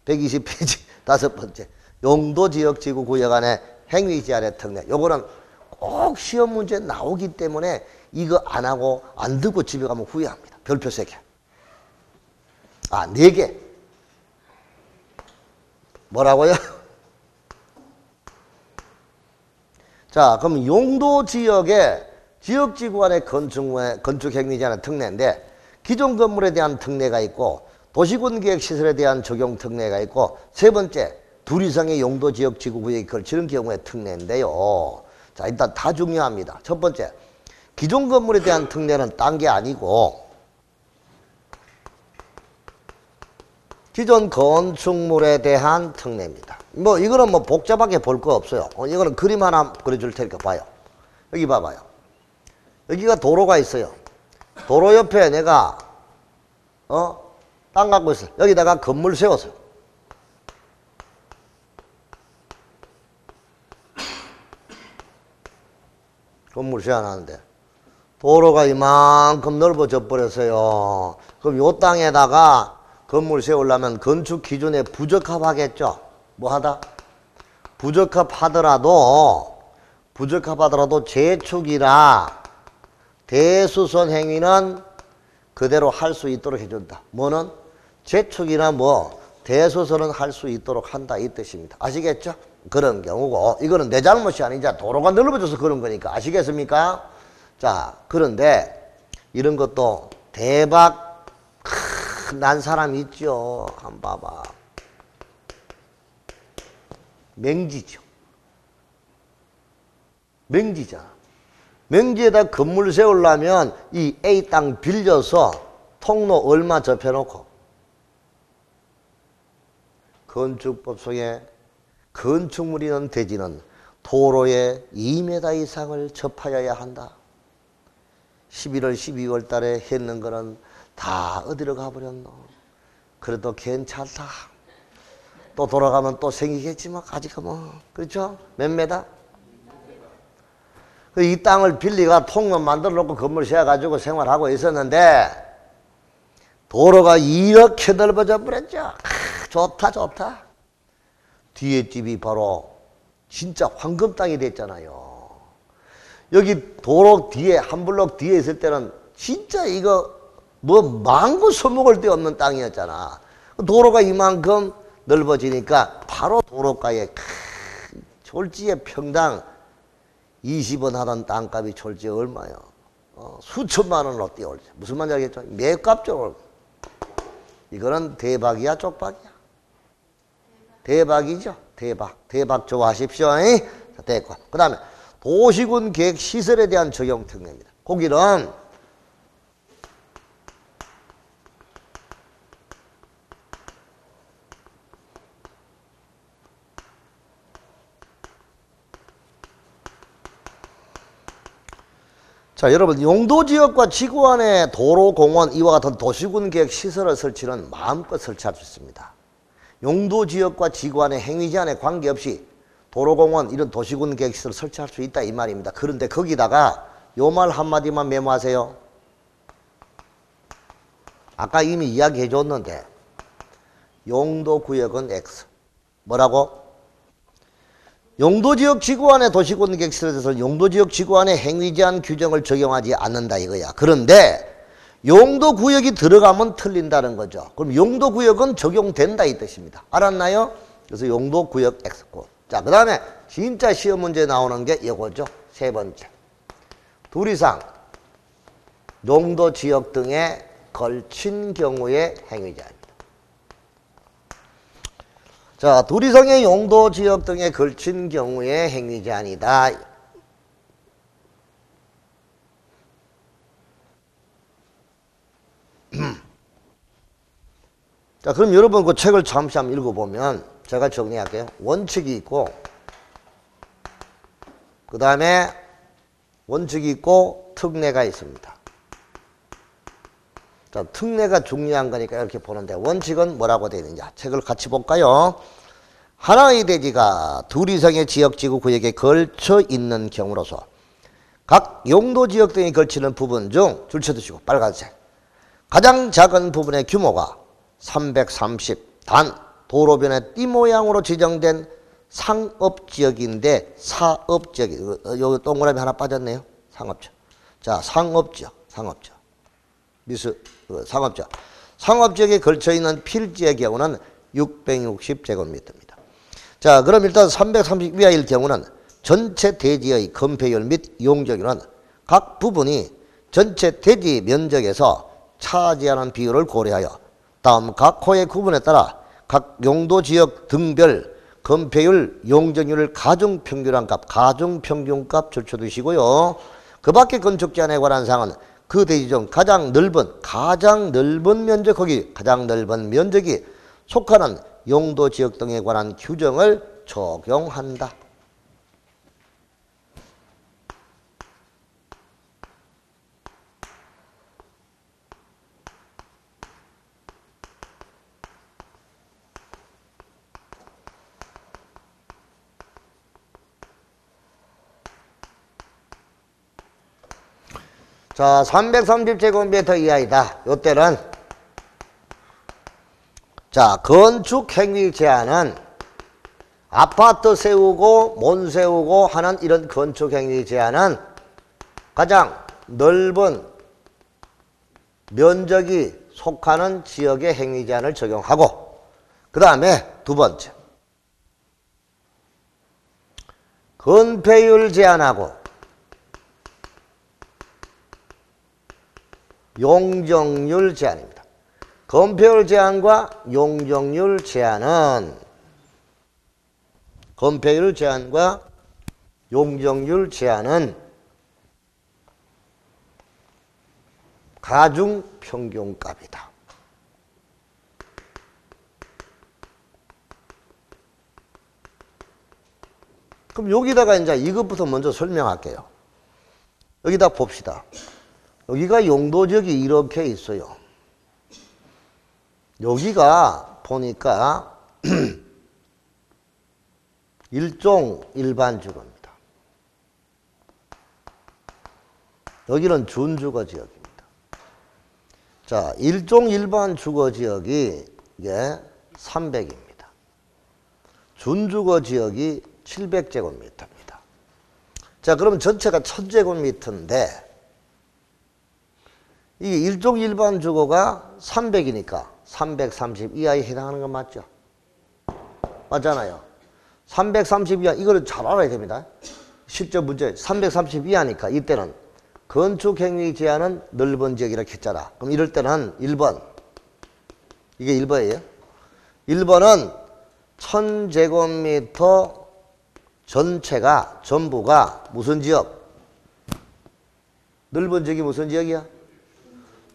120페이지 5번째 용도지역지구 구역 안에 행위제한의 특례. 요거는 꼭 시험 문제 나오기 때문에 이거 안 하고 안 듣고 집에 가면 후회합니다. 별표 3개. 아, 4개. 뭐라고요? 자, 그럼 용도지역의 지역지구 안의 건축행위제한의 특례인데 기존 건물에 대한 특례가 있고 도시군계획시설에 대한 적용 특례가 있고 세 번째 둘 이상의 용도지역지구구역에 걸치는 경우의 특례인데요. 자, 일단 다 중요합니다. 첫 번째, 기존 건물에 대한 특례는 딴 게 아니고 기존 건축물에 대한 특례입니다. 뭐 이거는 뭐 복잡하게 볼 거 없어요. 이거는 그림 하나 그려줄 테니까 봐요. 여기 봐봐요. 여기가 도로가 있어요. 도로 옆에 내가 땅 갖고 있어. 여기다가 건물 세웠어. 건물 세워놨는데 도로가 이만큼 넓어져 버렸어요. 그럼 요 땅에다가 건물 세우려면 건축 기준에 부적합하겠죠. 뭐 하다? 부적합하더라도 재축이라 대수선 행위는 그대로 할 수 있도록 해준다. 뭐는? 재축이나 뭐 대수선은 할 수 있도록 한다 이 뜻입니다. 아시겠죠? 그런 경우고 이거는 내 잘못이 아니자 도로가 넓어져서 그런 거니까 아시겠습니까? 자, 그런데 이런 것도 대박 난 사람 있죠. 한번 봐봐. 맹지죠. 맹지잖아. 맹지에다 건물 세우려면 이 A 땅 빌려서 통로 얼마 접해놓고 건축법 속에 건축물이 있는 대지는 도로에 2m 이상을 접하여야 한다. 11월, 12월 달에 했는 거는 다 어디로 가버렸노? 그래도 괜찮다. 또 돌아가면 또 생기겠지만 아직 뭐 그렇죠? 몇 메다? 이 땅을 빌리가 통로 만들어 놓고 건물 세워가지고 생활하고 있었는데 도로가 이렇게 넓어져 버렸죠. 좋다 좋다. 뒤에 집이 바로 진짜 황금 땅이 됐잖아요. 여기 도로 뒤에 한 블록 뒤에 있을 때는 진짜 이거 뭐 망고 써먹을 데 없는 땅이었잖아. 도로가 이만큼 넓어지니까 바로 도로가에 졸지에 평당 20원 하던 땅값이 졸지에 얼마요? 수천만 원으로 뛰어올지. 무슨 말인지 알겠죠? 매값적으로. 이거는 대박이야 쪽박이야? 대박이죠. 대박. 대박 좋아하십시오. 자, 됐고. 그 다음에 도시군 계획 시설에 대한 적용 특례입니다. 거기는 자, 여러분 용도지역과 지구 안에 도로, 공원, 이와 같은 도시군 계획 시설을 설치는 마음껏 설치할 수 있습니다. 용도지역과 지구 안에 행위 제한에 관계없이 도로, 공원, 이런 도시군 계획 시설을 설치할 수 있다 이 말입니다. 그런데 거기다가 요 말 한마디만 메모하세요. 아까 이미 이야기해 줬는데 용도구역은 X. 뭐라고? 용도지역 지구안의 도시군 계획시설에 대해서 용도지역 지구안의 행위제한 규정을 적용하지 않는다 이거야. 그런데 용도구역이 들어가면 틀린다는 거죠. 그럼 용도구역은 적용된다 이 뜻입니다. 알았나요? 그래서 용도구역 X고. 자, 그 다음에 진짜 시험 문제 나오는 게 이거죠. 세 번째. 둘 이상 용도지역 등에 걸친 경우의 행위제한. 자, 둘 이상의 용도 지역 등에 걸친 경우에 행위 제한이다. 자, 그럼 여러분 그 책을 잠시 한번 읽어보면 제가 정리할게요. 원칙이 있고 그 다음에 원칙이 있고 특례가 있습니다. 자, 특례가 중요한 거니까 이렇게 보는데 원칙은 뭐라고 되어 있느냐. 책을 같이 볼까요? 하나의 대지가 둘 이상의 지역지구 구역에 걸쳐 있는 경우로서 각 용도지역 등에 걸치는 부분 중 줄 쳐두시고 빨간색 가장 작은 부분의 규모가 330 단 도로변의 띠 모양으로 지정된 상업지역인데 사업지역이 여기 동그라미 하나 빠졌네요. 상업지역. 자, 상업지역. 상업지역. 상업지역에 걸쳐있는 필지의 경우는 660제곱미터입니다. 자, 그럼 일단 330 이하일 경우는 전체 대지의 건폐율 및 용적률은 각 부분이 전체 대지 면적에서 차지하는 비율을 고려하여 다음 각 호의 구분에 따라 각 용도지역 등별 건폐율, 용적률을 가중평균한 값, 가중평균값 줄쳐두시고요. 그 밖에 건축 제한에 관한 사항은 그 대지 중 가장 넓은 면적, 거기 가장 넓은 면적이 속하는 용도 지역 등에 관한 규정을 적용한다. 자, 330제곱미터 이하이다. 요때는 자, 건축 행위 제한은 아파트 세우고 못 세우고 하는 이런 건축 행위 제한은 가장 넓은 면적이 속하는 지역의 행위 제한을 적용하고, 그 다음에 두 번째 건폐율 제한하고 용적률 제한입니다. 건폐율 제한과 용적률 제한은 가중 평균값이다. 그럼 여기다가 이제 이것부터 먼저 설명할게요. 여기다 봅시다. 여기가 용도지역이 이렇게 있어요. 여기가 보니까 일종 일반 주거입니다. 여기는 준주거 지역입니다. 자, 일종 일반 주거 지역이 이게 300입니다. 준주거 지역이 700제곱미터입니다. 자, 그럼 전체가 1000제곱미터인데 이게 일종 일반 주거가 300이니까 330 이하에 해당하는 건 맞죠? 맞잖아요. 330 이하, 이거를 잘 알아야 됩니다. 실전 문제 330 이하니까 이때는 건축행위 제한은 넓은 지역 이렇게 했잖아. 그럼 이럴 때는 1번, 이게 1번이에요. 1번은 1000제곱미터 전체가 전부가 무슨 지역? 넓은 지역이 무슨 지역이야?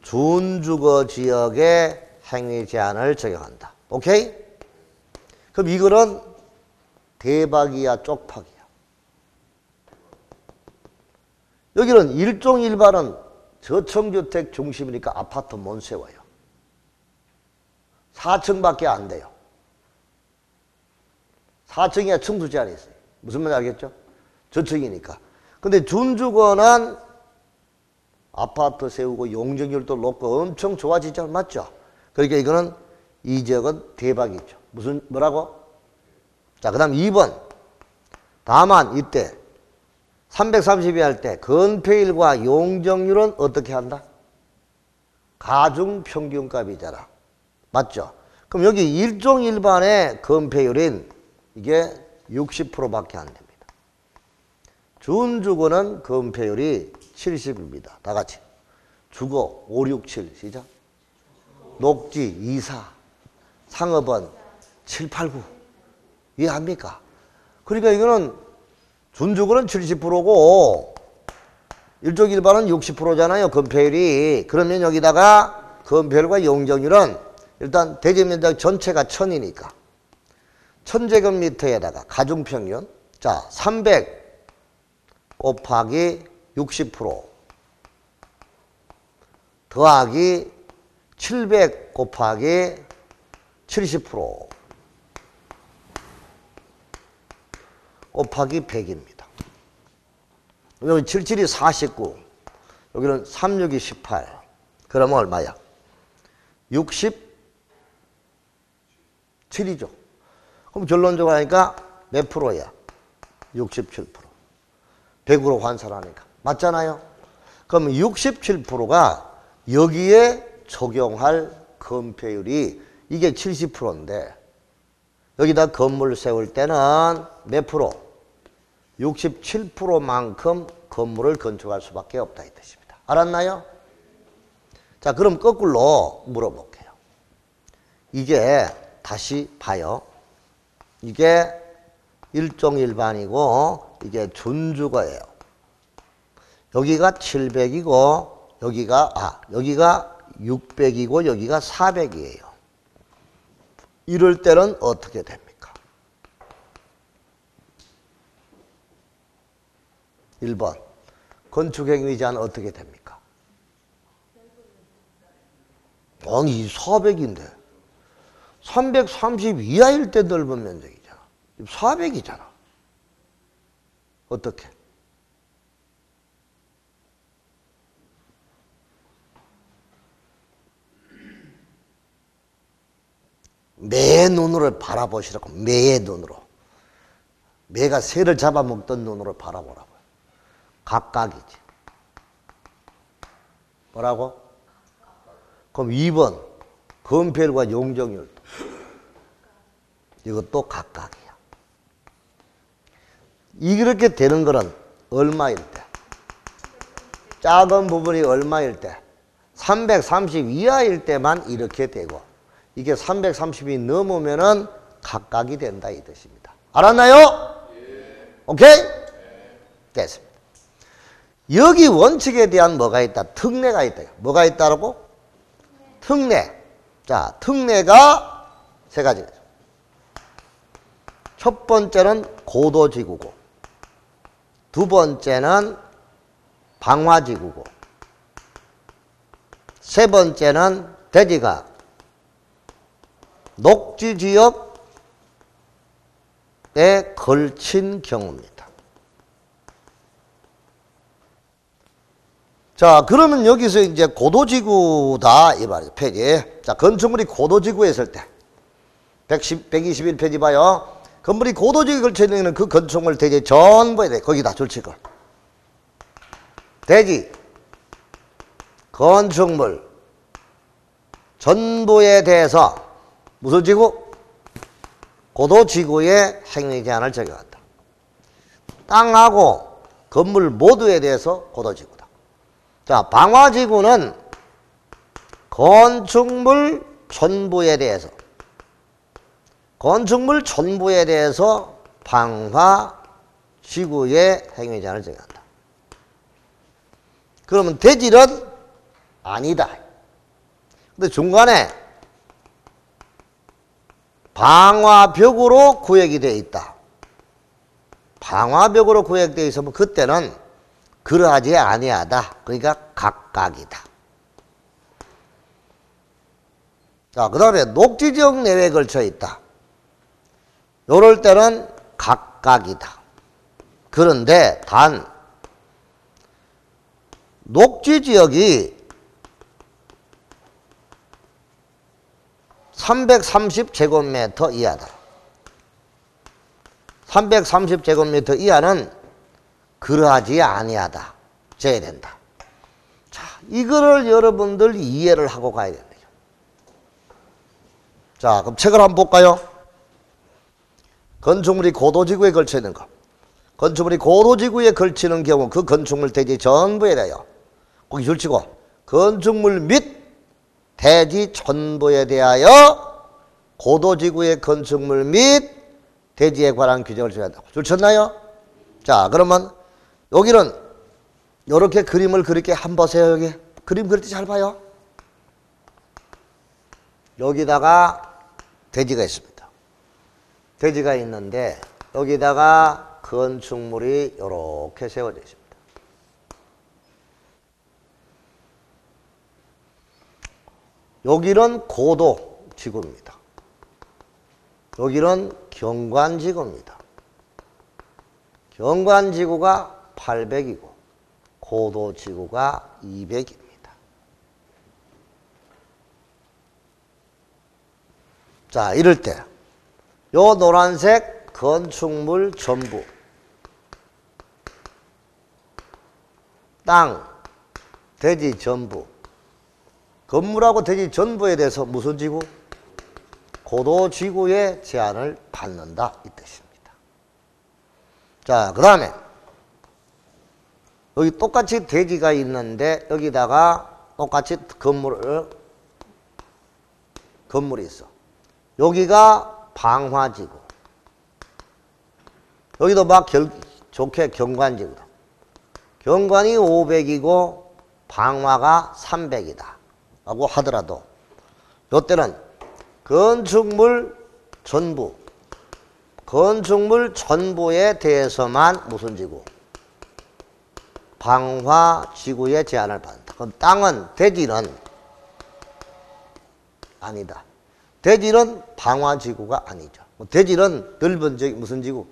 준주거 지역의 행위 제한을 적용한다. 오케이? 그럼 이거는 대박이야, 쪽박이야? 여기는 일종 일반은 저층주택 중심이니까 아파트 못 세워요. 4층밖에 안 돼요. 4층이야 층수 제한이 있어요. 무슨 말인지 알겠죠? 저층이니까. 근데 준주거는 아파트 세우고 용적률도 높고 엄청 좋아지죠. 맞죠? 그러니까 이거는 이 지역은 대박이죠. 뭐라고? 자, 그 다음 2번. 다만 이때 332 할 때 건폐율과 용적률은 어떻게 한다? 가중평균값이잖아. 맞죠? 그럼 여기 일종 일반의 건폐율인 이게 60%밖에 안 됩니다. 준주거는 건폐율이 70입니다. 다 같이. 주거 5, 6, 7 시작. 녹지 2, 4. 상업은 7, 8, 9. 이해합니까? 그러니까 이거는 준주거는 70%고 일종 일반은 60%잖아요. 건폐율이. 그러면 여기다가 건폐율과 용적률은 일단 대지면적 전체가 1000이니까 1000제곱미터에다가 가중평균. 자, 300 곱하기 60% 더하기 700 곱하기 70% 곱하기 100입니다. 여기 77이 49, 여기는 36이 18. 그러면 얼마야? 67이죠. 그럼 결론적으로 하니까 몇 프로야? 67%. 100으로 환산하니까. 맞잖아요? 그럼 67%가 여기에 적용할 건폐율이 이게 70%인데 여기다 건물 세울 때는 몇 프로? 67%만큼 건물을 건축할 수밖에 없다 이 뜻입니다. 알았나요? 자, 그럼 거꾸로 물어볼게요. 이게 다시 봐요. 이게 일종 일반이고 이게 준주거예요. 여기가 700이고 여기가 600이고 여기가 400이에요. 이럴 때는 어떻게 됩니까? 1번 건축행위 제한 어떻게 됩니까? 아니 400인데 330 이하일 때 넓은 면적이잖아. 400이잖아. 어떻게? 매의 눈으로 바라보시라고. 매의 눈으로. 매가 새를 잡아먹던 눈으로 바라보라고요. 각각이지. 뭐라고? 그럼 2번 건폐율과 용적률도 이것도 각각이야. 이렇게 되는 거는 얼마일 때? 작은 부분이 얼마일 때? 330 이하일 때만 이렇게 되고, 이게 330이 넘으면은 각각이 된다 이 뜻입니다. 알았나요? 오케이? 됐습니다. 여기 원칙에 대한 뭐가 있다? 특례가 있다. 뭐가 있다라고? 특례. 자, 특례가 세 가지가 있죠. 첫 번째는 고도지구고, 두 번째는 방화지구고, 세 번째는 대지가 녹지지역에 걸친 경우입니다. 자, 그러면 여기서 이제 고도지구다 이 말이죠. 페이지. 자, 건축물이 고도지구에 있을 때 121페이지 봐요. 건물이 고도지구에 걸쳐 있는 그 건축물 대지 전부에 대해 거기다 줄치고, 대지 건축물 전부에 대해서 무슨 지구? 고도지구에 행위 제한을 적용한다. 땅하고 건물 모두에 대해서 고도지구다. 자, 방화지구는 건축물 전부에 대해서 방화지구에 행위 제한을 적용한다. 그러면 대지는 아니다. 근데 중간에 방화벽으로 구획이 되어 있다. 방화벽으로 구획되어 있으면 그때는 그러하지 아니하다. 그러니까 각각이다. 자, 그 다음에 녹지지역 내외에 걸쳐 있다. 요럴 때는 각각이다. 그런데 단 녹지지역이 330제곱미터 이하다. 330제곱미터 이하는 그러하지 아니하다. 져야 된다. 자, 이거를 여러분들 이해를 하고 가야 됩니다. 자, 그럼 책을 한번 볼까요? 건축물이 고도지구에 걸쳐 있는 거. 건축물이 고도지구에 걸치는 경우 그 건축물 대지 전부에 대하여, 거기 줄치고, 건축물 및 대지 전부에 대하여 고도지구의 건축물 및 대지에 관한 규정을 정한다고. 줄쳤나요? 자, 그러면 여기는 이렇게 그림을 그릴게. 한번 보세요. 여기 그림 그릴 때 잘 봐요. 여기다가 대지가 있습니다. 대지가 있는데 여기다가 건축물이 이렇게 세워져 있습니다. 여기는 고도지구입니다. 여기는 경관지구입니다. 경관지구가 800이고 고도지구가 200입니다. 자, 이럴 때 요 노란색 건축물 전부, 땅, 대지 전부, 건물하고 대지 전부에 대해서 무슨 지구? 고도지구의 제한을 받는다 이 뜻입니다. 자, 그 다음에 여기 똑같이 대지가 있는데 여기다가 똑같이 건물이 있어. 여기가 방화지구, 여기도 막 좋게 경관지구다. 경관이 500이고 방화가 300이다 라고 하더라도 이때는 건축물 전부에 대해서만 무슨 지구? 방화지구의 제한을 받는다. 그럼 땅은, 대지는 아니다. 대지는 방화지구가 아니죠. 대지는 넓은 지구, 무슨 지구?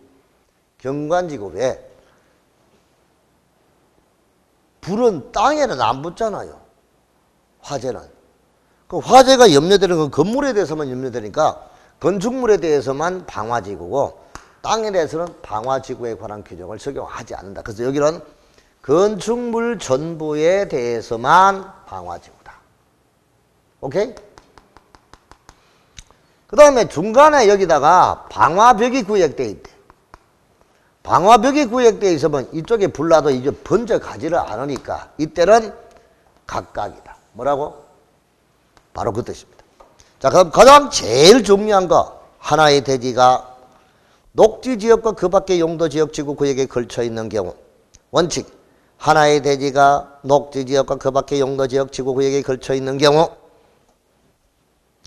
경관지구. 왜? 불은 땅에는 안 붙잖아요. 화재는. 그 화재가 염려되는 건 건물에 대해서만 염려되니까 건축물에 대해서만 방화지구고 땅에 대해서는 방화지구에 관한 규정을 적용하지 않는다. 그래서 여기는 건축물 전부에 대해서만 방화지구다. 오케이? 그 다음에 중간에 여기다가 방화벽이 구역되어 있대. 방화벽이 구역되어 있으면 이쪽에 불나도 이제 번져가지를 않으니까 이때는 각각이다. 뭐라고? 바로 그 뜻입니다. 자, 그럼 가장 제일 중요한 거, 하나의 대지가 녹지지역과 그 밖의 용도지역 지구구역에 걸쳐 있는 경우, 원칙, 하나의 대지가 녹지지역과 그 밖의 용도지역 지구구역에 걸쳐 있는 경우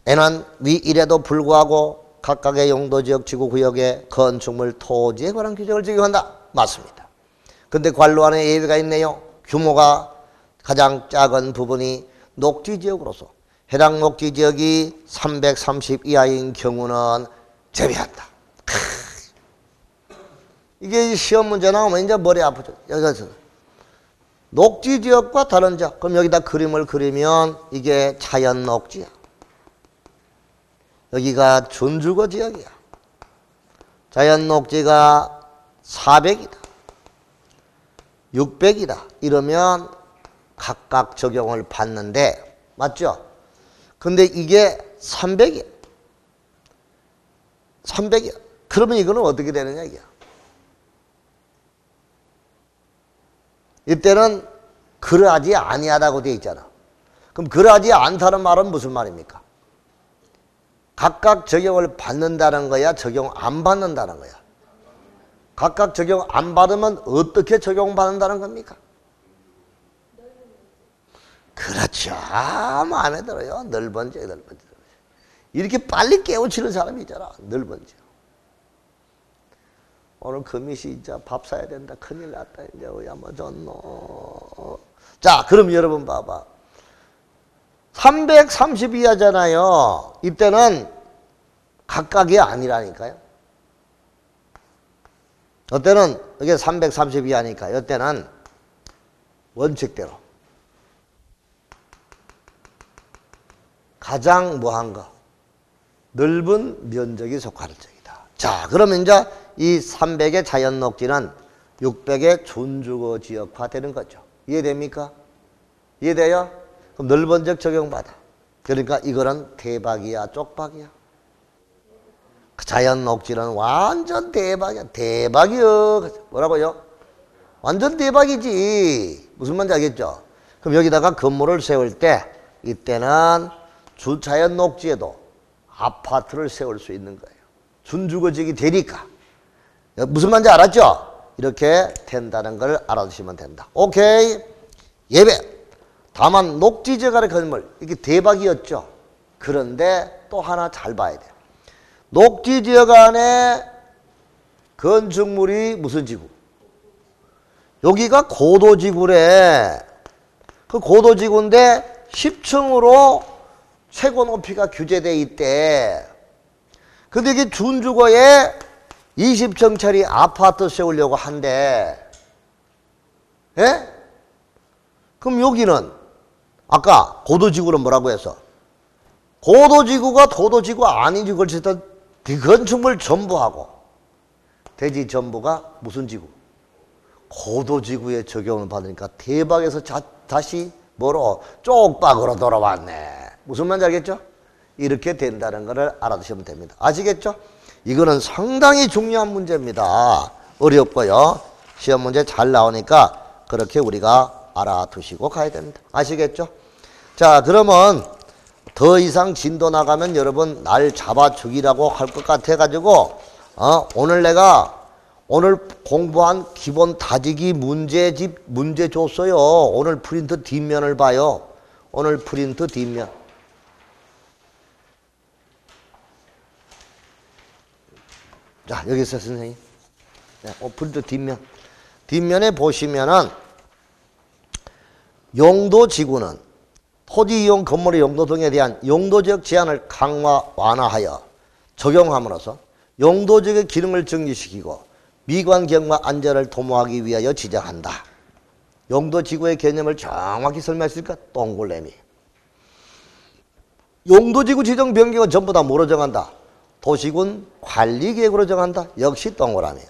에는 위 일에도 불구하고 각각의 용도지역 지구구역의 건축물 토지에 관한 규정을 적용한다. 맞습니다. 근데 관로안에 예외가 있네요. 규모가 가장 작은 부분이 녹지지역으로서 해당 녹지지역이 330 이하인 경우는 제외한다. 이게 시험 문제 나오면 이제 머리 아프죠. 여기서 녹지지역과 다른 지역. 그럼 여기다 그림을 그리면 이게 자연 녹지야. 여기가 준주거 지역이야. 자연 녹지가 400이다. 600이다. 이러면 각각 적용을 받는데, 맞죠? 근데 이게 300이야. 300이야. 그러면 이거는 어떻게 되느냐, 이게. 이때는 그러하지 아니하다고 되어 있잖아. 그럼 그러하지 않다는 말은 무슨 말입니까? 각각 적용을 받는다는 거야? 적용 안 받는다는 거야? 각각 적용 안 받으면 어떻게 적용받는다는 겁니까? 그렇죠. 마음에 들어요. 넓은 지역, 넓은 지역. 이렇게 빨리 깨우치는 사람이 있잖아. 넓은 지역. 오늘 금이시 진짜 밥 사야 된다. 큰일 났다. 이제 어야뭐 졌노. 자, 그럼 여러분 봐봐. 330 이하잖아요. 이때는 각각이 아니라니까요. 이때는 이게 330 이하니까 이때는 원칙대로 가장 뭐한 거? 넓은 면적이 속하는 적이다. 자, 그러면 이제 이 300의 자연 녹지는 600의 준주거 지역화 되는 거죠. 이해됩니까? 이해돼요? 그럼 넓은 지역 적용받아. 그러니까 이거는 대박이야, 쪽박이야? 자연 녹지는 완전 대박이야. 대박이요. 뭐라고요? 완전 대박이지. 무슨 말인지 알겠죠? 그럼 여기다가 건물을 세울 때 이때는 자연 녹지에도 아파트를 세울 수 있는 거예요. 준주거지역이 되니까. 무슨 말인지 알았죠? 이렇게 된다는 걸 알아두시면 된다. 오케이. 예배. 다만 녹지지역 안의 건물, 이게 대박이었죠. 그런데 또 하나 잘 봐야 돼. 녹지지역 안에 건축물이 무슨 지구? 여기가 고도지구래. 그 고도지구인데 10층으로 최고 높이가 규제돼 있대. 근데 이게 준주거에 20층짜리 아파트 세우려고 한대. 예? 그럼 여기는 아까 고도지구는 뭐라고 해서? 고도지구가 도도지구 아닌 지구를 짓던 건축물 전부하고 대지 전부가 무슨 지구? 고도지구에 적용을 받으니까 대박에서 다시 뭐로? 쪽박으로 돌아왔네. 무슨 말인지 알겠죠? 이렇게 된다는 것을 알아두시면 됩니다. 아시겠죠? 이거는 상당히 중요한 문제입니다. 어렵고요. 시험 문제 잘 나오니까 그렇게 우리가 알아두시고 가야 됩니다. 아시겠죠? 자, 그러면 더 이상 진도 나가면 여러분 날 잡아주기라고 할 것 같아가지고 오늘 내가 오늘 공부한 기본 다지기 문제 줬어요. 오늘 프린트 뒷면을 봐요. 오늘 프린트 뒷면. 자, 여기 있어요, 선생님. 네, 프린트 뒷면. 뒷면에 보시면은 용도지구는 토지 이용 건물의 용도 등에 대한 용도적 제한을 강화, 완화하여 적용함으로써 용도적의 기능을 증진시키고 미관 경과 안전을 도모하기 위하여 지정한다. 용도지구의 개념을 정확히 설명했으니까 동글레미. 용도지구 지정 변경은 전부 다 뭐로 정한다? 도시군 관리계획으로 정한다. 역시 동그라미.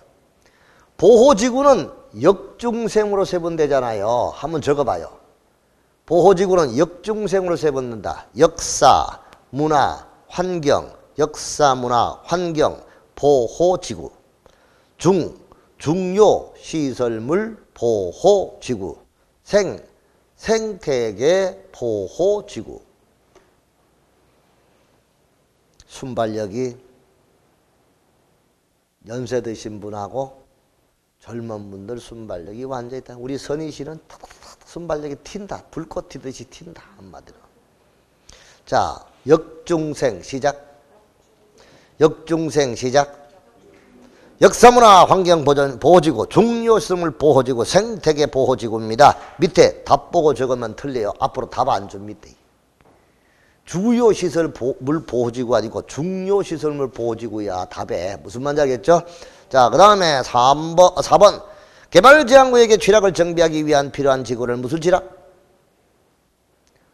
보호지구는 역중생으로 세분되잖아요. 한번 적어봐요. 보호지구는 역중생으로 세분된다. 역사, 문화, 환경, 역사, 문화, 환경, 보호지구. 중요 시설물 보호지구. 생태계 보호지구. 순발력이 연세 드신 분하고 젊은 분들 순발력이 완전히 다. 우리 선희 씨는 순발력이 튄다. 불꽃 튀듯이 튄다. 한마디로. 자, 역중생 시작. 역중생 시작. 역사문화 환경보전 보호지구, 중요시설물 보호지구, 생태계 보호지구입니다. 밑에 답 보고 적으면 틀려요. 앞으로 답 안 줍니다. 주요시설물 보호지구 아니고 중요시설물 보호지구야. 답에. 무슨 말인지 알겠죠? 자, 그 다음에 4번. 개발지향구역의 취락을 정비하기 위한 필요한 지구를 무슨 취락?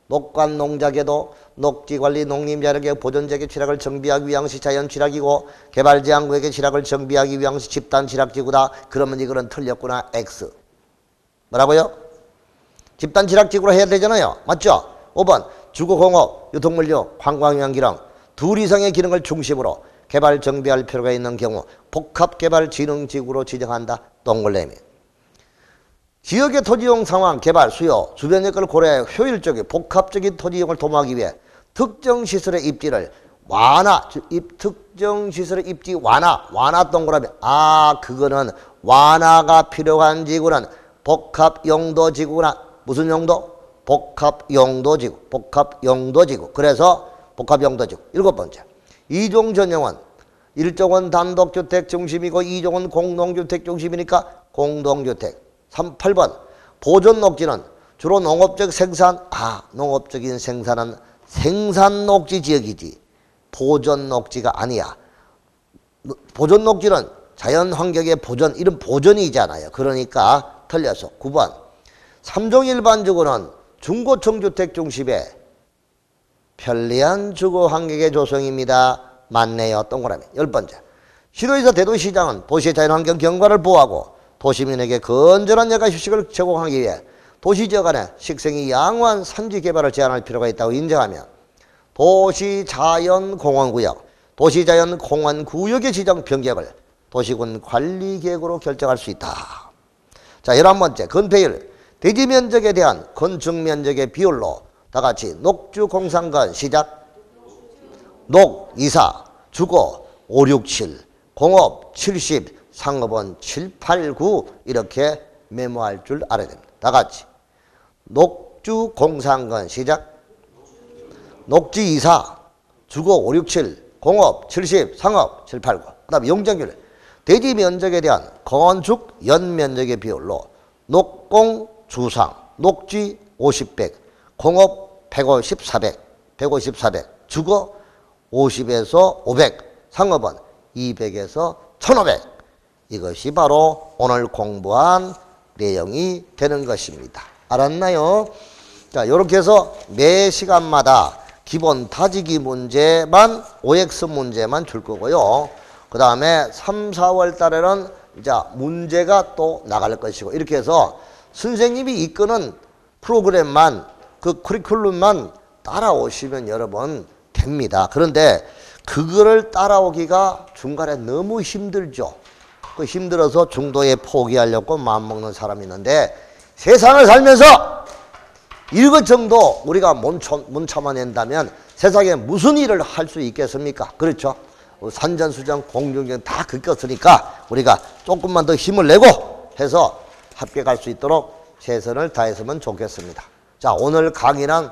녹관, 농작에도 녹지관리, 농림자력의 보존지역의 취락을 정비하기 위함시 자연 취락이고 개발지향구역의 취락을 정비하기 위함시 집단 취락지구다. 그러면 이거는 틀렸구나. X. 뭐라고요? 집단 취락지구로 해야 되잖아요. 맞죠? 5번. 주거공업, 유통물류, 관광유한기능 둘 이상의 기능을 중심으로 개발 정비할 필요가 있는 경우 복합개발진흥지구로 지정한다. 동글레미. 지역의 토지이용 상황, 개발, 수요, 주변 여건을 고려해 효율적인 복합적인 토지이용을 도모하기 위해 특정 시설의 입지를 특정 시설의 입지 완화 동그라미. 아, 그거는 완화가 필요한 지구는 복합용도지구나. 무슨 용도? 복합용도지구. 그래서 복합용도지구. 7번째. 이종 전용은 1종은 단독주택 중심이고 2종은 공동주택 중심이니까 공동주택. 8번. 보존녹지는 주로 농업적 생산. 농업적인 생산은 생산녹지 지역이지 보존녹지가 아니야. 보존녹지는 자연환경의 보존, 이런 보존이잖아요. 그러니까 틀렸어. 9번. 3종 일반주거는 중고층주택 중심의 편리한 주거환경의 조성입니다. 맞네요. 동그라미. 10번째. 시도에서 대도시장은 도시의 자연환경 경관을 보호하고 도시민에게 건전한 여가 휴식을 제공하기 위해 도시지역 안에 식생이 양호한 산지 개발을 제한할 필요가 있다고 인정하며 도시자연공원구역, 도시자연공원구역의 지정 변경을 도시군 관리계획으로 결정할 수 있다. 자, 11번째. 건폐율. 대지면적에 대한 건축면적의 비율로 다같이 녹주공상권 시작. 녹 24, 주거 5, 6, 7, 공업 70, 상업은 7, 8, 9 이렇게 메모할 줄 알아야 됩니다. 다같이 녹주공상권 시작. 녹지 24, 주거 5, 6, 7, 공업 70, 상업 7, 8, 9. 그 다음에 용적률. 대지 면적에 대한 건축 연면적의 비율로 녹공 주상, 녹지 50, 100, 공업 150, 400, 150, 400, 주거 50에서 500, 상업은 200에서 1500. 이것이 바로 오늘 공부한 내용이 되는 것입니다. 알았나요? 자, 이렇게 해서 매 시간마다 기본 다지기 문제만, OX 문제만 줄 거고요. 그 다음에 3, 4월 달에는 이제 문제가 또 나갈 것이고, 이렇게 해서 선생님이 이끄는 프로그램만, 그 커리큘럼만 따라오시면 여러분 됩니다. 그런데 그거를 따라오기가 중간에 너무 힘들죠. 그 힘들어서 중도에 포기하려고 마음먹는 사람이 있는데, 세상을 살면서 이것 정도 우리가 못 참아낸다면 세상에 무슨 일을 할 수 있겠습니까? 그렇죠? 산전수전 공중전 다 겪었으니까 우리가 조금만 더 힘을 내고 해서 합격할 수 있도록 최선을 다했으면 좋겠습니다. 자, 오늘 강의는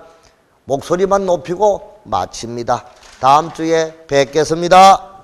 목소리만 높이고 마칩니다. 다음 주에 뵙겠습니다.